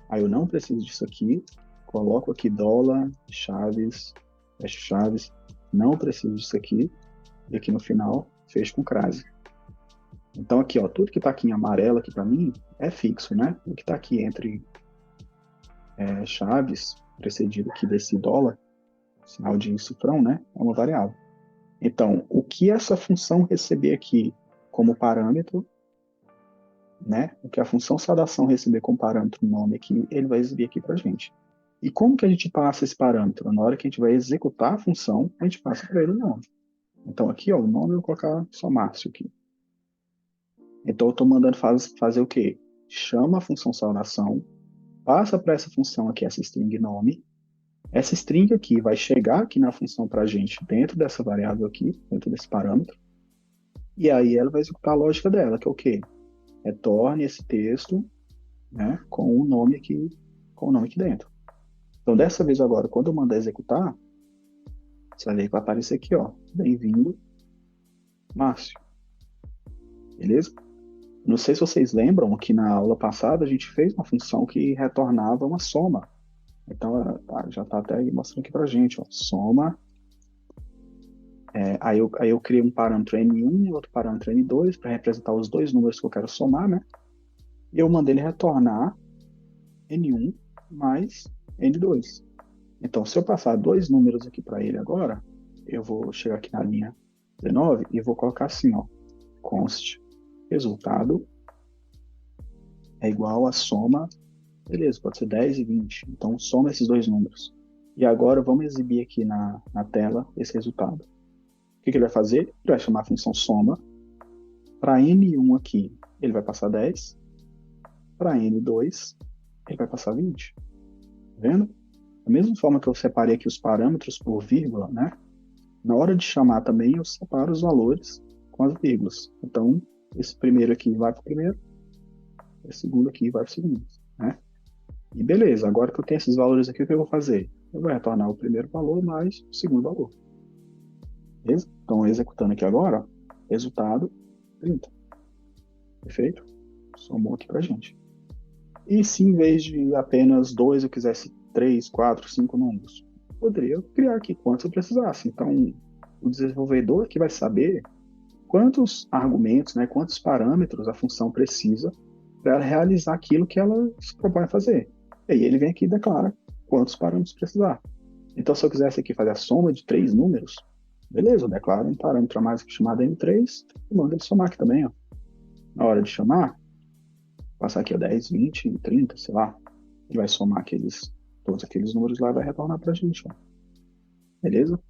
Aí eu não preciso disso aqui. Coloco aqui dólar, chaves, fecho chaves. Não preciso disso aqui. E aqui no final, fecho com crase. Então aqui, ó, tudo que está aqui em amarelo aqui para mim é fixo, né? O que está aqui entre chaves, precedido aqui desse dólar, sinal de cifrão, né? É uma variável. Então, o que essa função receber aqui como parâmetro, né? O que a função saudação receber como parâmetro nome aqui, ele vai exibir aqui para a gente. E como que a gente passa esse parâmetro? Na hora que a gente vai executar a função, a gente passa para ele o nome. Então aqui, ó, o nome eu vou colocar só Márcio aqui. Então eu estou mandando fazer o quê? Chama a função saudação, passa para essa função aqui, essa string nome. Essa string aqui vai chegar aqui na função para a gente dentro dessa variável aqui, dentro desse parâmetro. E aí ela vai executar a lógica dela, que é o quê? Retorne esse texto, né, com o nome aqui dentro. Então dessa vez agora, quando eu mandar executar, você vai ver que vai aparecer aqui, ó, bem-vindo, Márcio. Beleza? Não sei se vocês lembram que na aula passada a gente fez uma função que retornava uma soma. Então já está até aí mostrando aqui pra gente, ó, soma. Aí eu criei um parâmetro N1 e outro parâmetro N2 para representar os 2 números que eu quero somar, né? E eu mandei ele retornar N1 mais N2. Então, se eu passar 2 números aqui para ele agora, eu vou chegar aqui na linha 19 e vou colocar assim, ó, const resultado é igual a soma, beleza, pode ser 10 e 20. Então, soma esses 2 números. E agora vamos exibir aqui na tela esse resultado. O que ele vai fazer? Ele vai chamar a função soma. Para N1 aqui, ele vai passar 10. Para N2, ele vai passar 20. Tá vendo? Da mesma forma que eu separei aqui os parâmetros por vírgula, né? Na hora de chamar também, eu separo os valores com as vírgulas. Então, esse primeiro aqui vai para o primeiro, esse segundo aqui vai para o segundo, né? E beleza, agora que eu tenho esses valores aqui, o que eu vou fazer? Eu vou retornar o primeiro valor mais o segundo valor. Beleza? Então, executando aqui agora, ó, resultado 30. Perfeito? Somou aqui pra gente. E se em vez de apenas 2 eu quisesse 3, 4, 5 números, poderia criar aqui quantos eu precisasse. Então, o desenvolvedor que vai saber quantos argumentos, né, quantos parâmetros a função precisa para ela realizar aquilo que ela se propõe a fazer. E aí ele vem aqui e declara quantos parâmetros precisar. Então, se eu quisesse aqui fazer a soma de 3 números, beleza, eu declaro um parâmetro a mais chamado N3 e mando ele somar aqui também. Ó. Na hora de chamar, passar aqui a 10, 20, 30, sei lá, ele vai somar todos aqueles números lá e vai retornar para a gente. Ó. Beleza?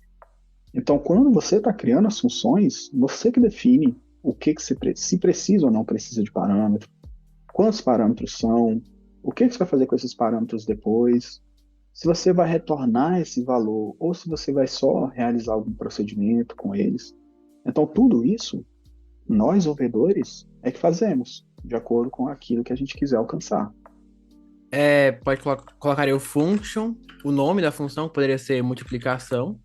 Então, quando você está criando as funções, você que define o que se precisa ou não precisa de parâmetro, quantos parâmetros são, o que você vai fazer com esses parâmetros depois, se você vai retornar esse valor ou se você vai só realizar algum procedimento com eles. Então, tudo isso, nós, desenvolvedores, é que fazemos, de acordo com aquilo que a gente quiser alcançar. Pode colocar aí o function, o nome da função, que poderia ser multiplicação.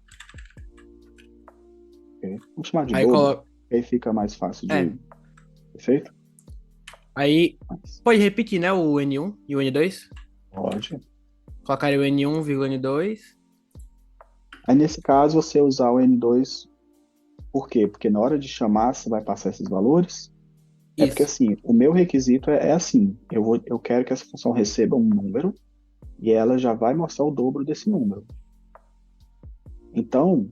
Okay? Vamos chamar de Aí dobro, aí fica mais fácil de... Perfeito? Aí, pode repetir, né, o N1 e o N2? Pode. Colocar aí o N1, N2. Aí, nesse caso, você usar o N2, por quê? Porque na hora de chamar, você vai passar esses valores. Isso. Porque, assim, o meu requisito é assim, eu quero que essa função receba um número e ela já vai mostrar o dobro desse número. Então,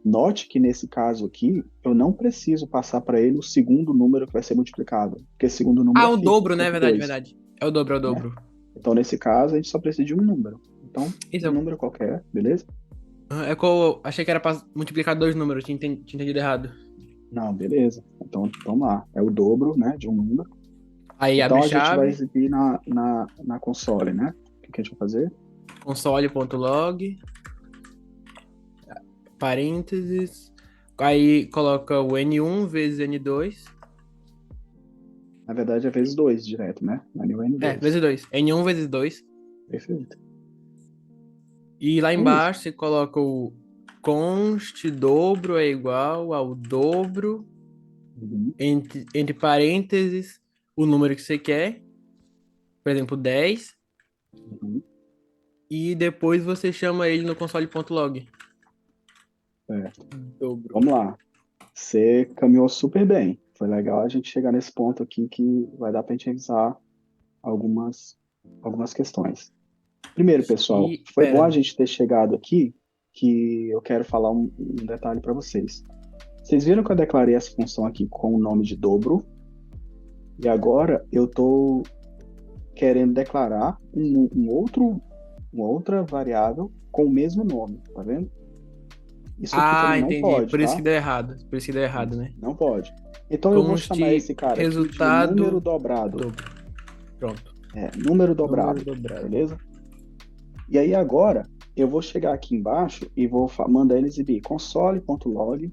note que nesse caso aqui, eu não preciso passar para ele o segundo número que vai ser multiplicado, porque esse segundo número o dobro, né? Verdade. É o dobro. Né? Então, nesse caso, a gente só precisa de um número. Então, um número qualquer, beleza? É que eu achei que era para multiplicar 2 números, tinha entendido errado. Não, beleza. Então, vamos lá. É o dobro, né, de um número. Aí então, abre a gente chave. vai exibir na console, né? O que a gente vai fazer? Console.log parênteses. Aí coloca o N1 vezes N2. Na verdade, é vezes 2 direto, né? Não é nem o N2. Vezes 2. N1 vezes 2. Perfeito. E lá embaixo você coloca o const dobro é igual ao dobro, entre parênteses, o número que você quer, por exemplo, 10, e depois você chama ele no console.log. Dobro. Vamos lá. Você caminhou super bem. Foi legal a gente chegar nesse ponto aqui que vai dar para a gente revisar algumas questões. Primeiro, pessoal, foi bom a gente ter chegado aqui, que eu quero falar um detalhe para vocês. Vocês viram que eu declarei essa função aqui com o nome de dobro, e agora eu estou querendo declarar uma outra variável com o mesmo nome, tá vendo? Isso aqui também entendi. não pode, Por isso tá? que deu errado. Por isso que deu errado, né? Não pode. Então eu vou chamar esse cara resultado aqui de número dobrado. Dobro. Pronto. Número dobrado. Beleza? E aí agora eu vou chegar aqui embaixo e vou mandar ele exibir console.log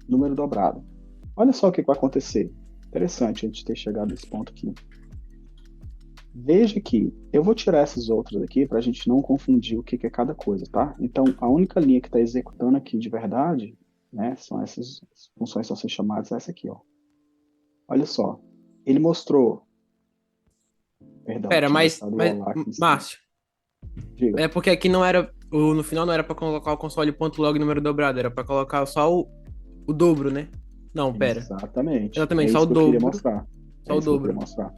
número dobrado. Olha só o que vai acontecer. Interessante a gente ter chegado nesse ponto aqui. Veja que eu vou tirar essas outras aqui para a gente não confundir o que é cada coisa, tá? Então, a única linha que está executando aqui de verdade, né, são essas funções que estão sendo chamadas, essa aqui, ó. Olha só. Ele mostrou... Perdão. Mas Márcio, diga. É porque aqui não era... No final não era para colocar o console.log número dobrado, era para colocar só o dobro, né? Não, pera. Exatamente. Só o dobro. Mostrar. Só o dobro. Mostrar.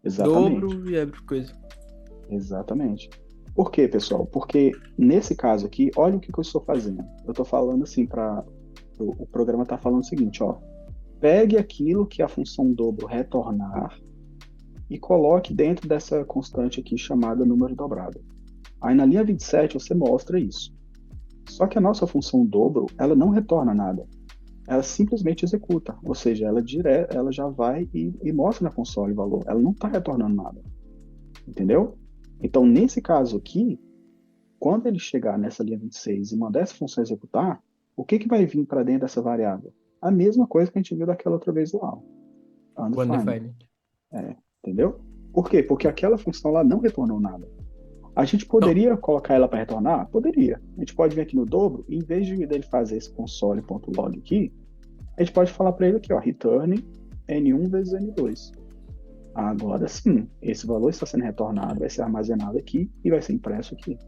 Exatamente. Dobro e abre coisa. Exatamente. Por quê, pessoal? Porque nesse caso aqui, olha o que eu estou fazendo. Eu estou falando assim o programa está falando o seguinte, ó. Pegue aquilo que a função dobro retornar e coloque dentro dessa constante aqui chamada número dobrado. Aí na linha 27 você mostra isso. Só que a nossa função dobro, ela não retorna nada. Ela simplesmente executa, ou seja, ela já vai e mostra na console o valor. Ela não está retornando nada. Entendeu? Então, nesse caso aqui, quando ele chegar nessa linha 26 e mandar essa função executar, o que vai vir para dentro dessa variável? A mesma coisa que a gente viu daquela outra vez lá. Undefined. Entendeu? Por quê? Porque aquela função lá não retornou nada. A gente poderia colocar ela para retornar? Poderia. A gente pode vir aqui no dobro, e em vez de ele fazer esse console.log aqui, a gente pode falar para ele aqui, ó, return N1 vezes N2. Agora sim, esse valor está sendo retornado, vai ser armazenado aqui e vai ser impresso aqui.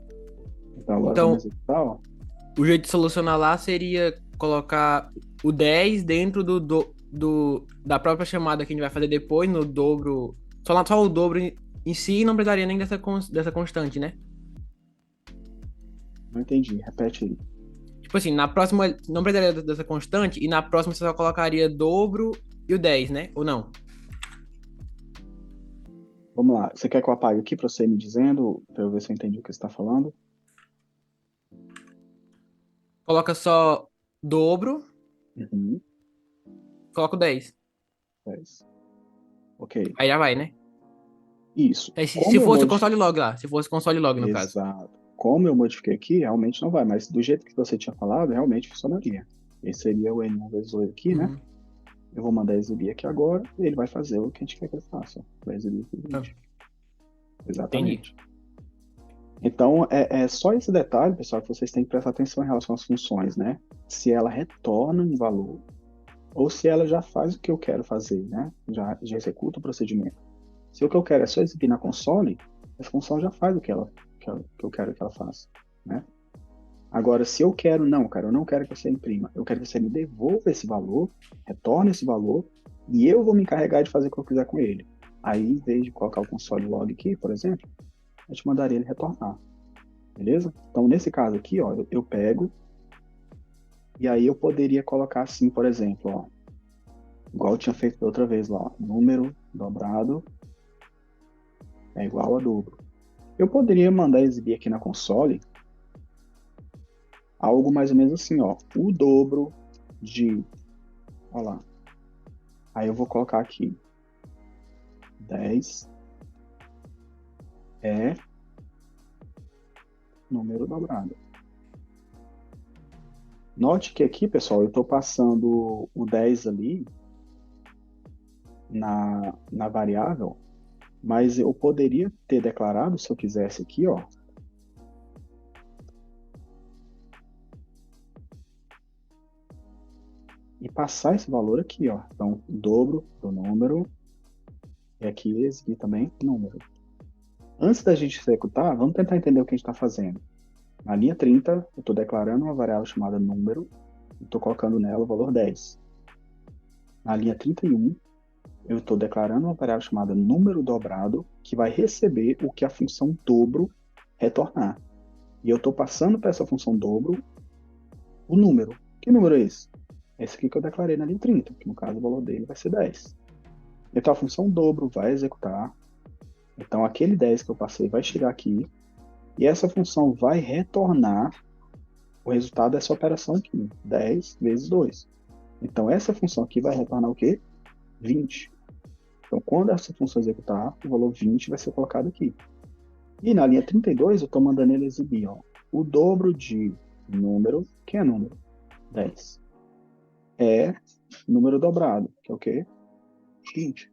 Então agora Então, vamos executar, ó. o jeito de solucionar lá seria colocar o 10 dentro da própria chamada que a gente vai fazer depois, no dobro. Só o dobro em si não precisaria nem dessa constante, né? Não entendi, repete aí. Tipo assim, na próxima não precisaria dessa constante e na próxima você só colocaria dobro e o 10, né? Ou não? Vamos lá, você quer que eu apague aqui para você ir me dizendo, para eu ver se eu entendi o que você está falando? Coloca só dobro, Uhum, coloca o 10. 10. Ok, Aí já vai, né? isso. Aí, se Como eu fosse o modifiquei... console log lá, se fosse o console log no caso. Exato. Como eu modifiquei aqui, realmente não vai, mas do jeito que você tinha falado, realmente funcionaria. Esse seria o N1 vezes 8 aqui, né? Uhum. Eu vou mandar exibir aqui agora e ele vai fazer o que a gente quer que ele faça. Vai exibir aqui. Entendi. Exatamente. Então, é só esse detalhe, pessoal, que vocês têm que prestar atenção em relação às funções, né? Se ela retorna um valor ou se ela já faz o que eu quero fazer, né? Já executa o procedimento. Se o que eu quero é só exibir na console, essa função já faz o que eu quero que ela faça, né? Agora, se eu quero, não, cara, eu não quero que você imprima. Eu quero que você me devolva esse valor, retorne esse valor, e eu vou me encarregar de fazer o que eu quiser com ele. Aí, em vez de colocar o console log aqui, por exemplo, a gente mandaria ele retornar. Beleza? Então, nesse caso aqui, ó, eu pego, e aí eu poderia colocar assim, por exemplo, ó, igual eu tinha feito da outra vez lá, ó, número dobrado é igual a dobro. Eu poderia mandar exibir aqui na console algo mais ou menos assim, ó, o dobro de, ó lá, aí eu vou colocar aqui 10 é número dobrado. Note que aqui, pessoal, eu estou passando o 10 ali na variável, mas eu poderia ter declarado, se eu quisesse aqui, ó, e passar esse valor aqui, ó. Então, dobro do número, e aqui exibir também número. Antes da gente executar, vamos tentar entender o que a gente está fazendo. Na linha 30, eu estou declarando uma variável chamada número, e estou colocando nela o valor 10. Na linha 31, eu estou declarando uma variável chamada número dobrado, que vai receber o que a função dobro retornar. E eu estou passando para essa função dobro o número. Que número é esse? Esse aqui que eu declarei na linha 30, que no caso o valor dele vai ser 10. Então a função dobro vai executar. Então aquele 10 que eu passei vai chegar aqui. E essa função vai retornar o resultado dessa operação aqui. 10 vezes 2. Então essa função aqui vai retornar o quê? 20. Então quando essa função executar, o valor 20 vai ser colocado aqui. E na linha 32 eu estou mandando ele exibir, ó, o dobro de número. Que é número? 10. É número dobrado, que é o quê? 20.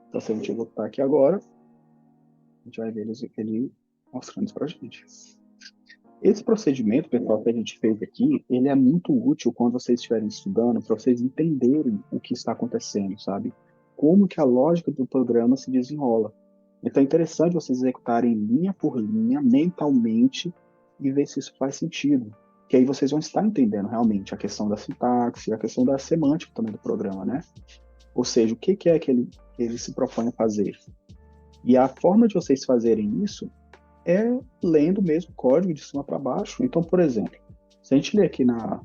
Então, se a gente voltar aqui agora, a gente vai ver ele mostrando isso para a gente. Esse procedimento, pessoal, que a gente fez aqui, ele é muito útil quando vocês estiverem estudando, para vocês entenderem o que está acontecendo, sabe? Como que a lógica do programa se desenrola. Então, é interessante vocês executarem linha por linha, mentalmente, e ver se isso faz sentido. Que aí vocês vão estar entendendo realmente a questão da sintaxe, a questão da semântica também do programa, né? Ou seja, o que é que ele se propõe a fazer. E a forma de vocês fazerem isso é lendo mesmo o código de cima para baixo. Então, por exemplo, se a gente ler aqui na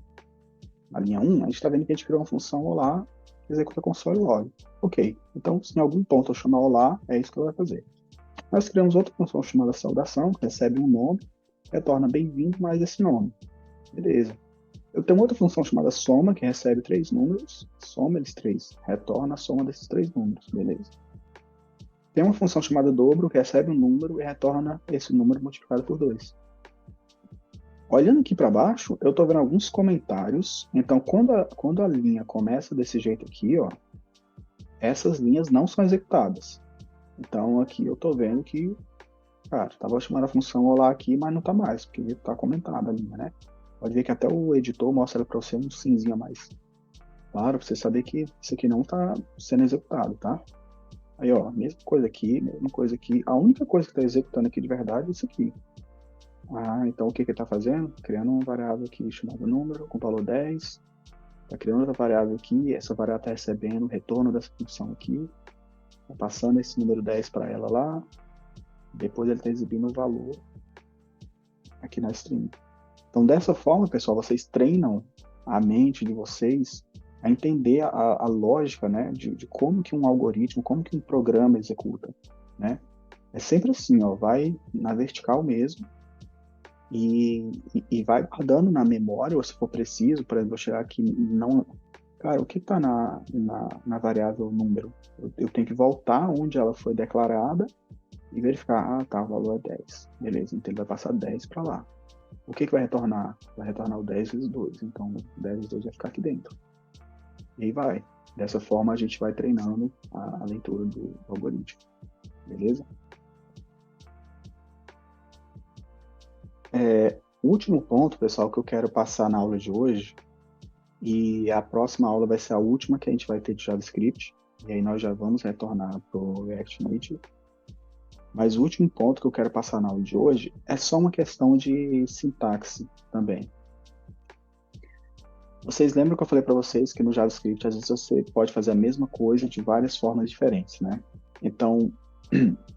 linha 1, a gente está vendo que a gente criou uma função olá, que executa console log. Ok, então se em algum ponto eu chamar olá, é isso que ela vai fazer. Nós criamos outra função chamada saudação, que recebe um nome, retorna bem-vindo mais esse nome. Beleza. Eu tenho outra função chamada soma, que recebe 3 números, soma eles 3, retorna a soma desses 3 números, beleza. Tem uma função chamada dobro, que recebe um número e retorna esse número multiplicado por 2. Olhando aqui para baixo, eu estou vendo alguns comentários. Então, quando a linha começa desse jeito aqui, ó, essas linhas não são executadas. Então, aqui eu estou vendo que, cara, estava chamando a função olá aqui, mas não está mais, porque está comentada a linha, né? Pode ver que até o editor mostra para você um cinzinho a mais. Claro, pra você saber que isso aqui não está sendo executado, tá? Aí, ó, mesma coisa aqui, mesma coisa aqui. A única coisa que está executando aqui de verdade é isso aqui. Ah, então o que que ele está fazendo? Criando uma variável aqui chamada número, com valor 10. Está criando outra variável aqui, essa variável está recebendo o retorno dessa função aqui. Está passando esse número 10 para ela lá. Depois ele está exibindo o valor aqui na string. Então, dessa forma, pessoal, vocês treinam a mente de vocês a entender a lógica, né, de como que um algoritmo, como que um programa executa, né? É sempre assim, ó, vai na vertical mesmo e vai guardando na memória, ou se for preciso, por exemplo, eu chegar aqui não... Cara, o que está na variável número? Eu tenho que voltar onde ela foi declarada e verificar, tá, o valor é 10. Beleza, então ele vai passar 10 para lá. O que vai retornar? Vai retornar o 10 vezes 2. Então, 10 vezes 2 vai ficar aqui dentro. E aí vai. Dessa forma, a gente vai treinando a leitura do algoritmo. Beleza? O último ponto, pessoal, que eu quero passar na aula de hoje, e a próxima aula vai ser a última que a gente vai ter de JavaScript, e aí nós já vamos retornar para o React Native. Mas o último ponto que eu quero passar na aula de hoje é só uma questão de sintaxe também. Vocês lembram que eu falei para vocês que no JavaScript, às vezes, você pode fazer a mesma coisa de várias formas diferentes, né? Então,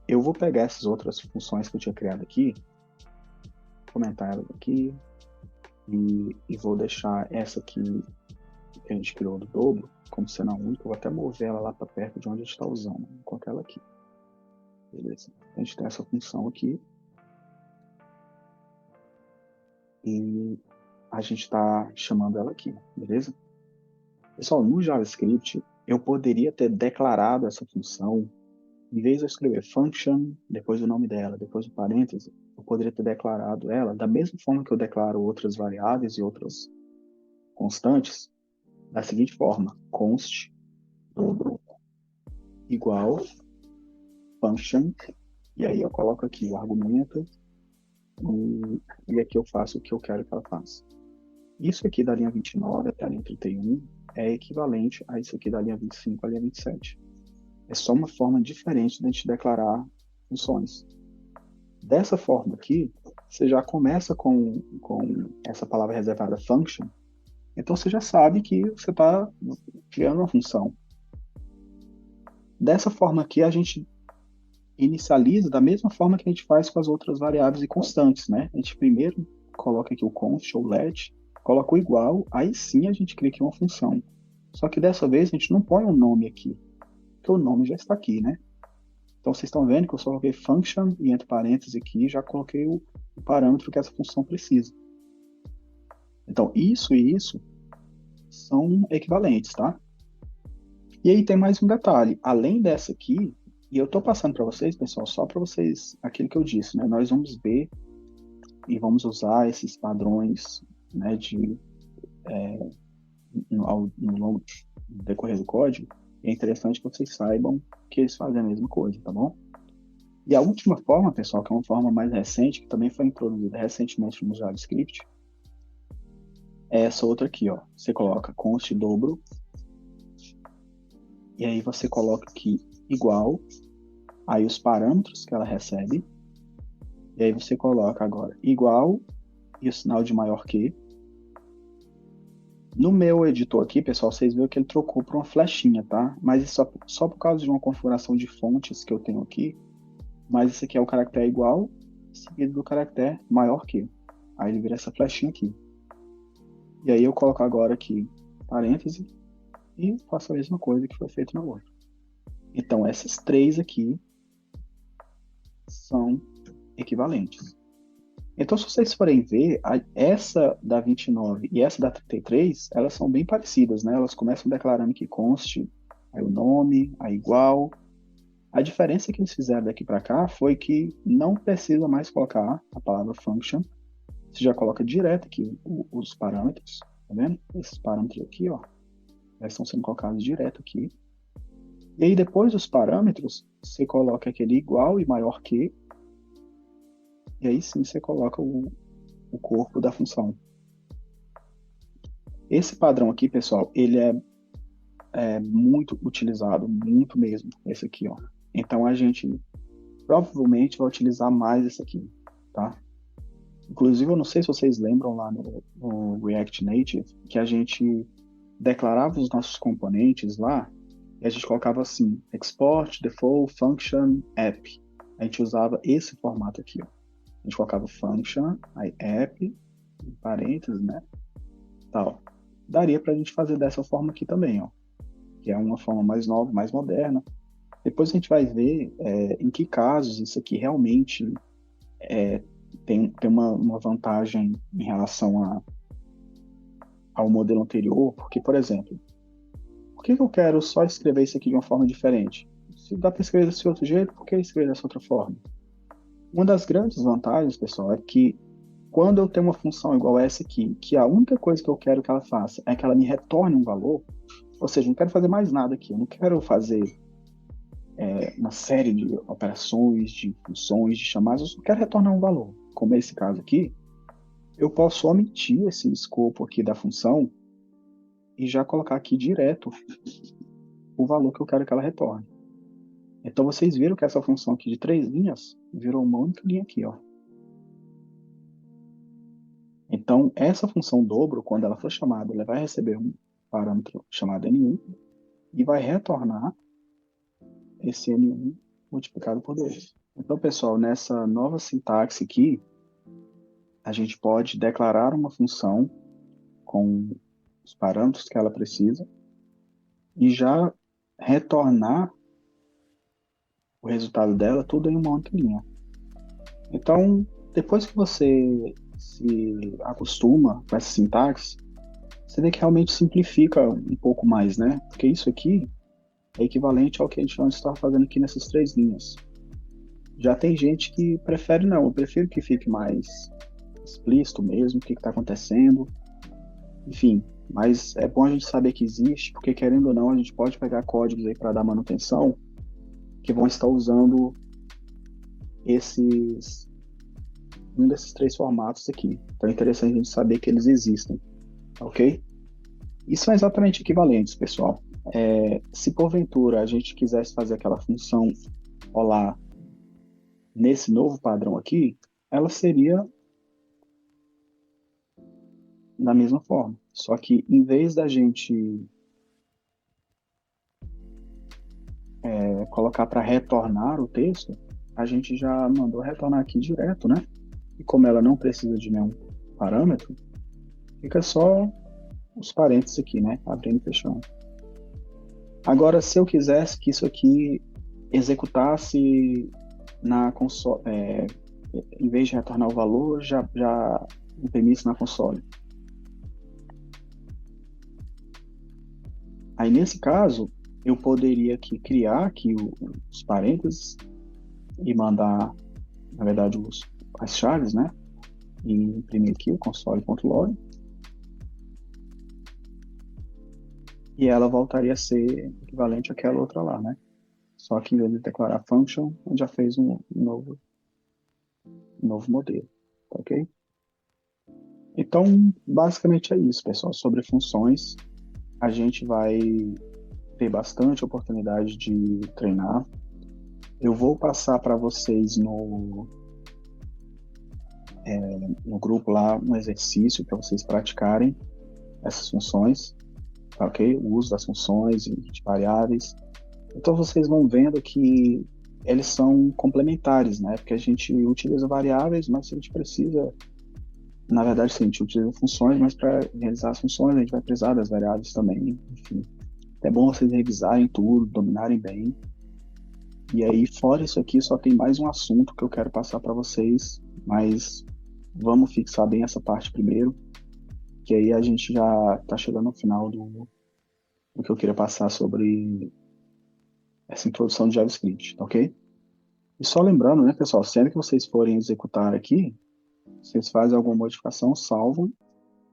eu vou pegar essas outras funções que eu tinha criado aqui, comentar elas aqui, e vou deixar essa aqui que a gente criou do dobro como sendo a única. Eu vou até mover ela lá para perto de onde a gente está usando. Vou colocar ela aqui. Beleza. A gente tem essa função aqui. E a gente está chamando ela aqui, beleza? Pessoal, no JavaScript, eu poderia ter declarado essa função, em vez de eu escrever function, depois o nome dela, depois o parêntese, eu poderia ter declarado ela da mesma forma que eu declaro outras variáveis e outras constantes, da seguinte forma: const dobro igual function, e aí eu coloco aqui o argumento, e aqui eu faço o que eu quero que ela faça. Isso aqui da linha 29 até a linha 31 é equivalente a isso aqui da linha 25 à linha 27. É só uma forma diferente de a gente declarar funções. Dessa forma aqui, você já começa com essa palavra reservada function, então você já sabe que você está criando uma função. Dessa forma aqui, a gente inicializa da mesma forma que a gente faz com as outras variáveis e constantes, né? A gente primeiro coloca aqui o const ou let, coloca o igual, aí sim a gente cria aqui uma função. Só que dessa vez a gente não põe um nome aqui, porque o nome já está aqui, né? Então vocês estão vendo que eu só coloquei function e entre parênteses aqui já coloquei o parâmetro que essa função precisa. Então isso e isso são equivalentes, tá? E aí tem mais um detalhe. Além dessa aqui, e eu estou passando para vocês, pessoal, só para vocês, aquilo que eu disse, né? Nós vamos ver e vamos usar esses padrões, né, no longo decorrer do código. É interessante que vocês saibam que eles fazem a mesma coisa, tá bom? E a última forma, pessoal, que é uma forma mais recente, que também foi introduzida recentemente no JavaScript, é essa outra aqui, ó. Você coloca const dobro, e aí você coloca aqui igual, aí os parâmetros que ela recebe, e aí você coloca agora igual e o sinal de maior que. No meu editor aqui, pessoal, vocês viram que ele trocou por uma flechinha, tá? Mas isso só por causa de uma configuração de fontes que eu tenho aqui. Mas esse aqui é o caractere igual, seguido do caractere maior que. Aí ele vira essa flechinha aqui. E aí eu coloco agora aqui parêntese e faço a mesma coisa que foi feito na outra. Então essas três aqui são equivalentes. Então, se vocês forem ver, essa da 29 e essa da 33, elas são bem parecidas, né? Elas começam declarando que const, aí o nome, aí igual. A diferença que eles fizeram daqui para cá foi que não precisa mais colocar a palavra function. Você já coloca direto aqui os parâmetros, tá vendo? Esses parâmetros aqui, ó, já estão sendo colocados direto aqui. E aí, depois dos parâmetros, você coloca aquele igual e maior que, e aí sim você coloca o corpo da função. Esse padrão aqui, pessoal, ele é muito utilizado, muito mesmo, esse aqui, ó. Então a gente provavelmente vai utilizar mais esse aqui, tá? Inclusive, eu não sei se vocês lembram lá no React Native, que a gente declarava os nossos componentes lá, e a gente colocava assim, export, default, function, app. A gente usava esse formato aqui, ó. A gente colocava function, aí app, em parênteses, né? Tal. Daria pra gente fazer dessa forma aqui também, ó. Que é uma forma mais nova, mais moderna. Depois a gente vai ver em que casos isso aqui realmente tem uma vantagem em relação ao modelo anterior, porque, por exemplo, por que eu quero só escrever isso aqui de uma forma diferente? Se dá para escrever desse outro jeito, por que escrever dessa outra forma? Uma das grandes vantagens, pessoal, é que quando eu tenho uma função igual essa aqui, que a única coisa que eu quero que ela faça é que ela me retorne um valor, ou seja, não quero fazer mais nada aqui, eu não quero fazer uma série de operações, de funções, de chamadas, eu só quero retornar um valor. Como é esse caso aqui, eu posso omitir esse escopo aqui da função e já colocar aqui direto o valor que eu quero que ela retorne. Então vocês viram que essa função aqui de 3 linhas virou uma única linha aqui, ó. Então essa função dobro, quando ela for chamada, ela vai receber um parâmetro chamado N1 e vai retornar esse N1 multiplicado por 2. Então, pessoal, nessa nova sintaxe aqui, a gente pode declarar uma função com os parâmetros que ela precisa e já retornar o resultado dela tudo em uma única linha. Então, depois que você se acostuma com essa sintaxe, você vê que realmente simplifica um pouco mais, né? Porque isso aqui é equivalente ao que a gente antes estava fazendo aqui nessas 3 linhas. Já tem gente que prefere não, eu prefiro que fique mais explícito mesmo, o que está acontecendo, enfim, mas é bom a gente saber que existe, porque querendo ou não, a gente pode pegar códigos aí para dar manutenção que vão estar usando um desses 3 formatos aqui. Então é interessante a gente saber que eles existem, ok? E são exatamente equivalentes, pessoal. Se porventura a gente quisesse fazer aquela função olá nesse novo padrão aqui, ela seria da mesma forma. Só que em vez da gente colocar para retornar o texto, a gente já mandou retornar aqui direto, né? E como ela não precisa de nenhum parâmetro, fica só os parênteses aqui, né? Abrindo e fechando. Agora, se eu quisesse que isso aqui executasse na console, em vez de retornar o valor, já imprimisse na console. Aí, nesse caso, eu poderia aqui criar aqui os parênteses e mandar, na verdade, as chaves, né? E imprimir aqui o console.log. E ela voltaria a ser equivalente àquela outra lá, né? Só que em vez de declarar function, a gente já fez um novo modelo, tá ok? Então, basicamente é isso, pessoal. Sobre funções, a gente vai ter bastante oportunidade de treinar. Eu vou passar para vocês no grupo lá um exercício para vocês praticarem essas funções, tá ok? O uso das funções e de variáveis. Então vocês vão vendo que eles são complementares, né? Porque a gente utiliza variáveis, mas a gente precisa, na verdade, sim, a gente utiliza funções, mas para realizar as funções a gente vai precisar das variáveis também, enfim. É bom vocês revisarem tudo, dominarem bem. E aí, fora isso aqui, só tem mais um assunto que eu quero passar para vocês, mas vamos fixar bem essa parte primeiro, que aí a gente já está chegando no final do que eu queria passar sobre essa introdução de JavaScript, tá ok? E só lembrando, né, pessoal, sempre que vocês forem executar aqui, vocês fazem alguma modificação, salvam,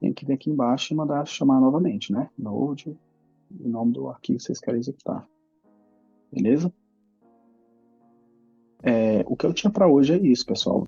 tem que vir aqui embaixo e mandar chamar novamente, né? Node, o nome do arquivo que vocês querem executar. Beleza? O que eu tinha para hoje é isso, pessoal.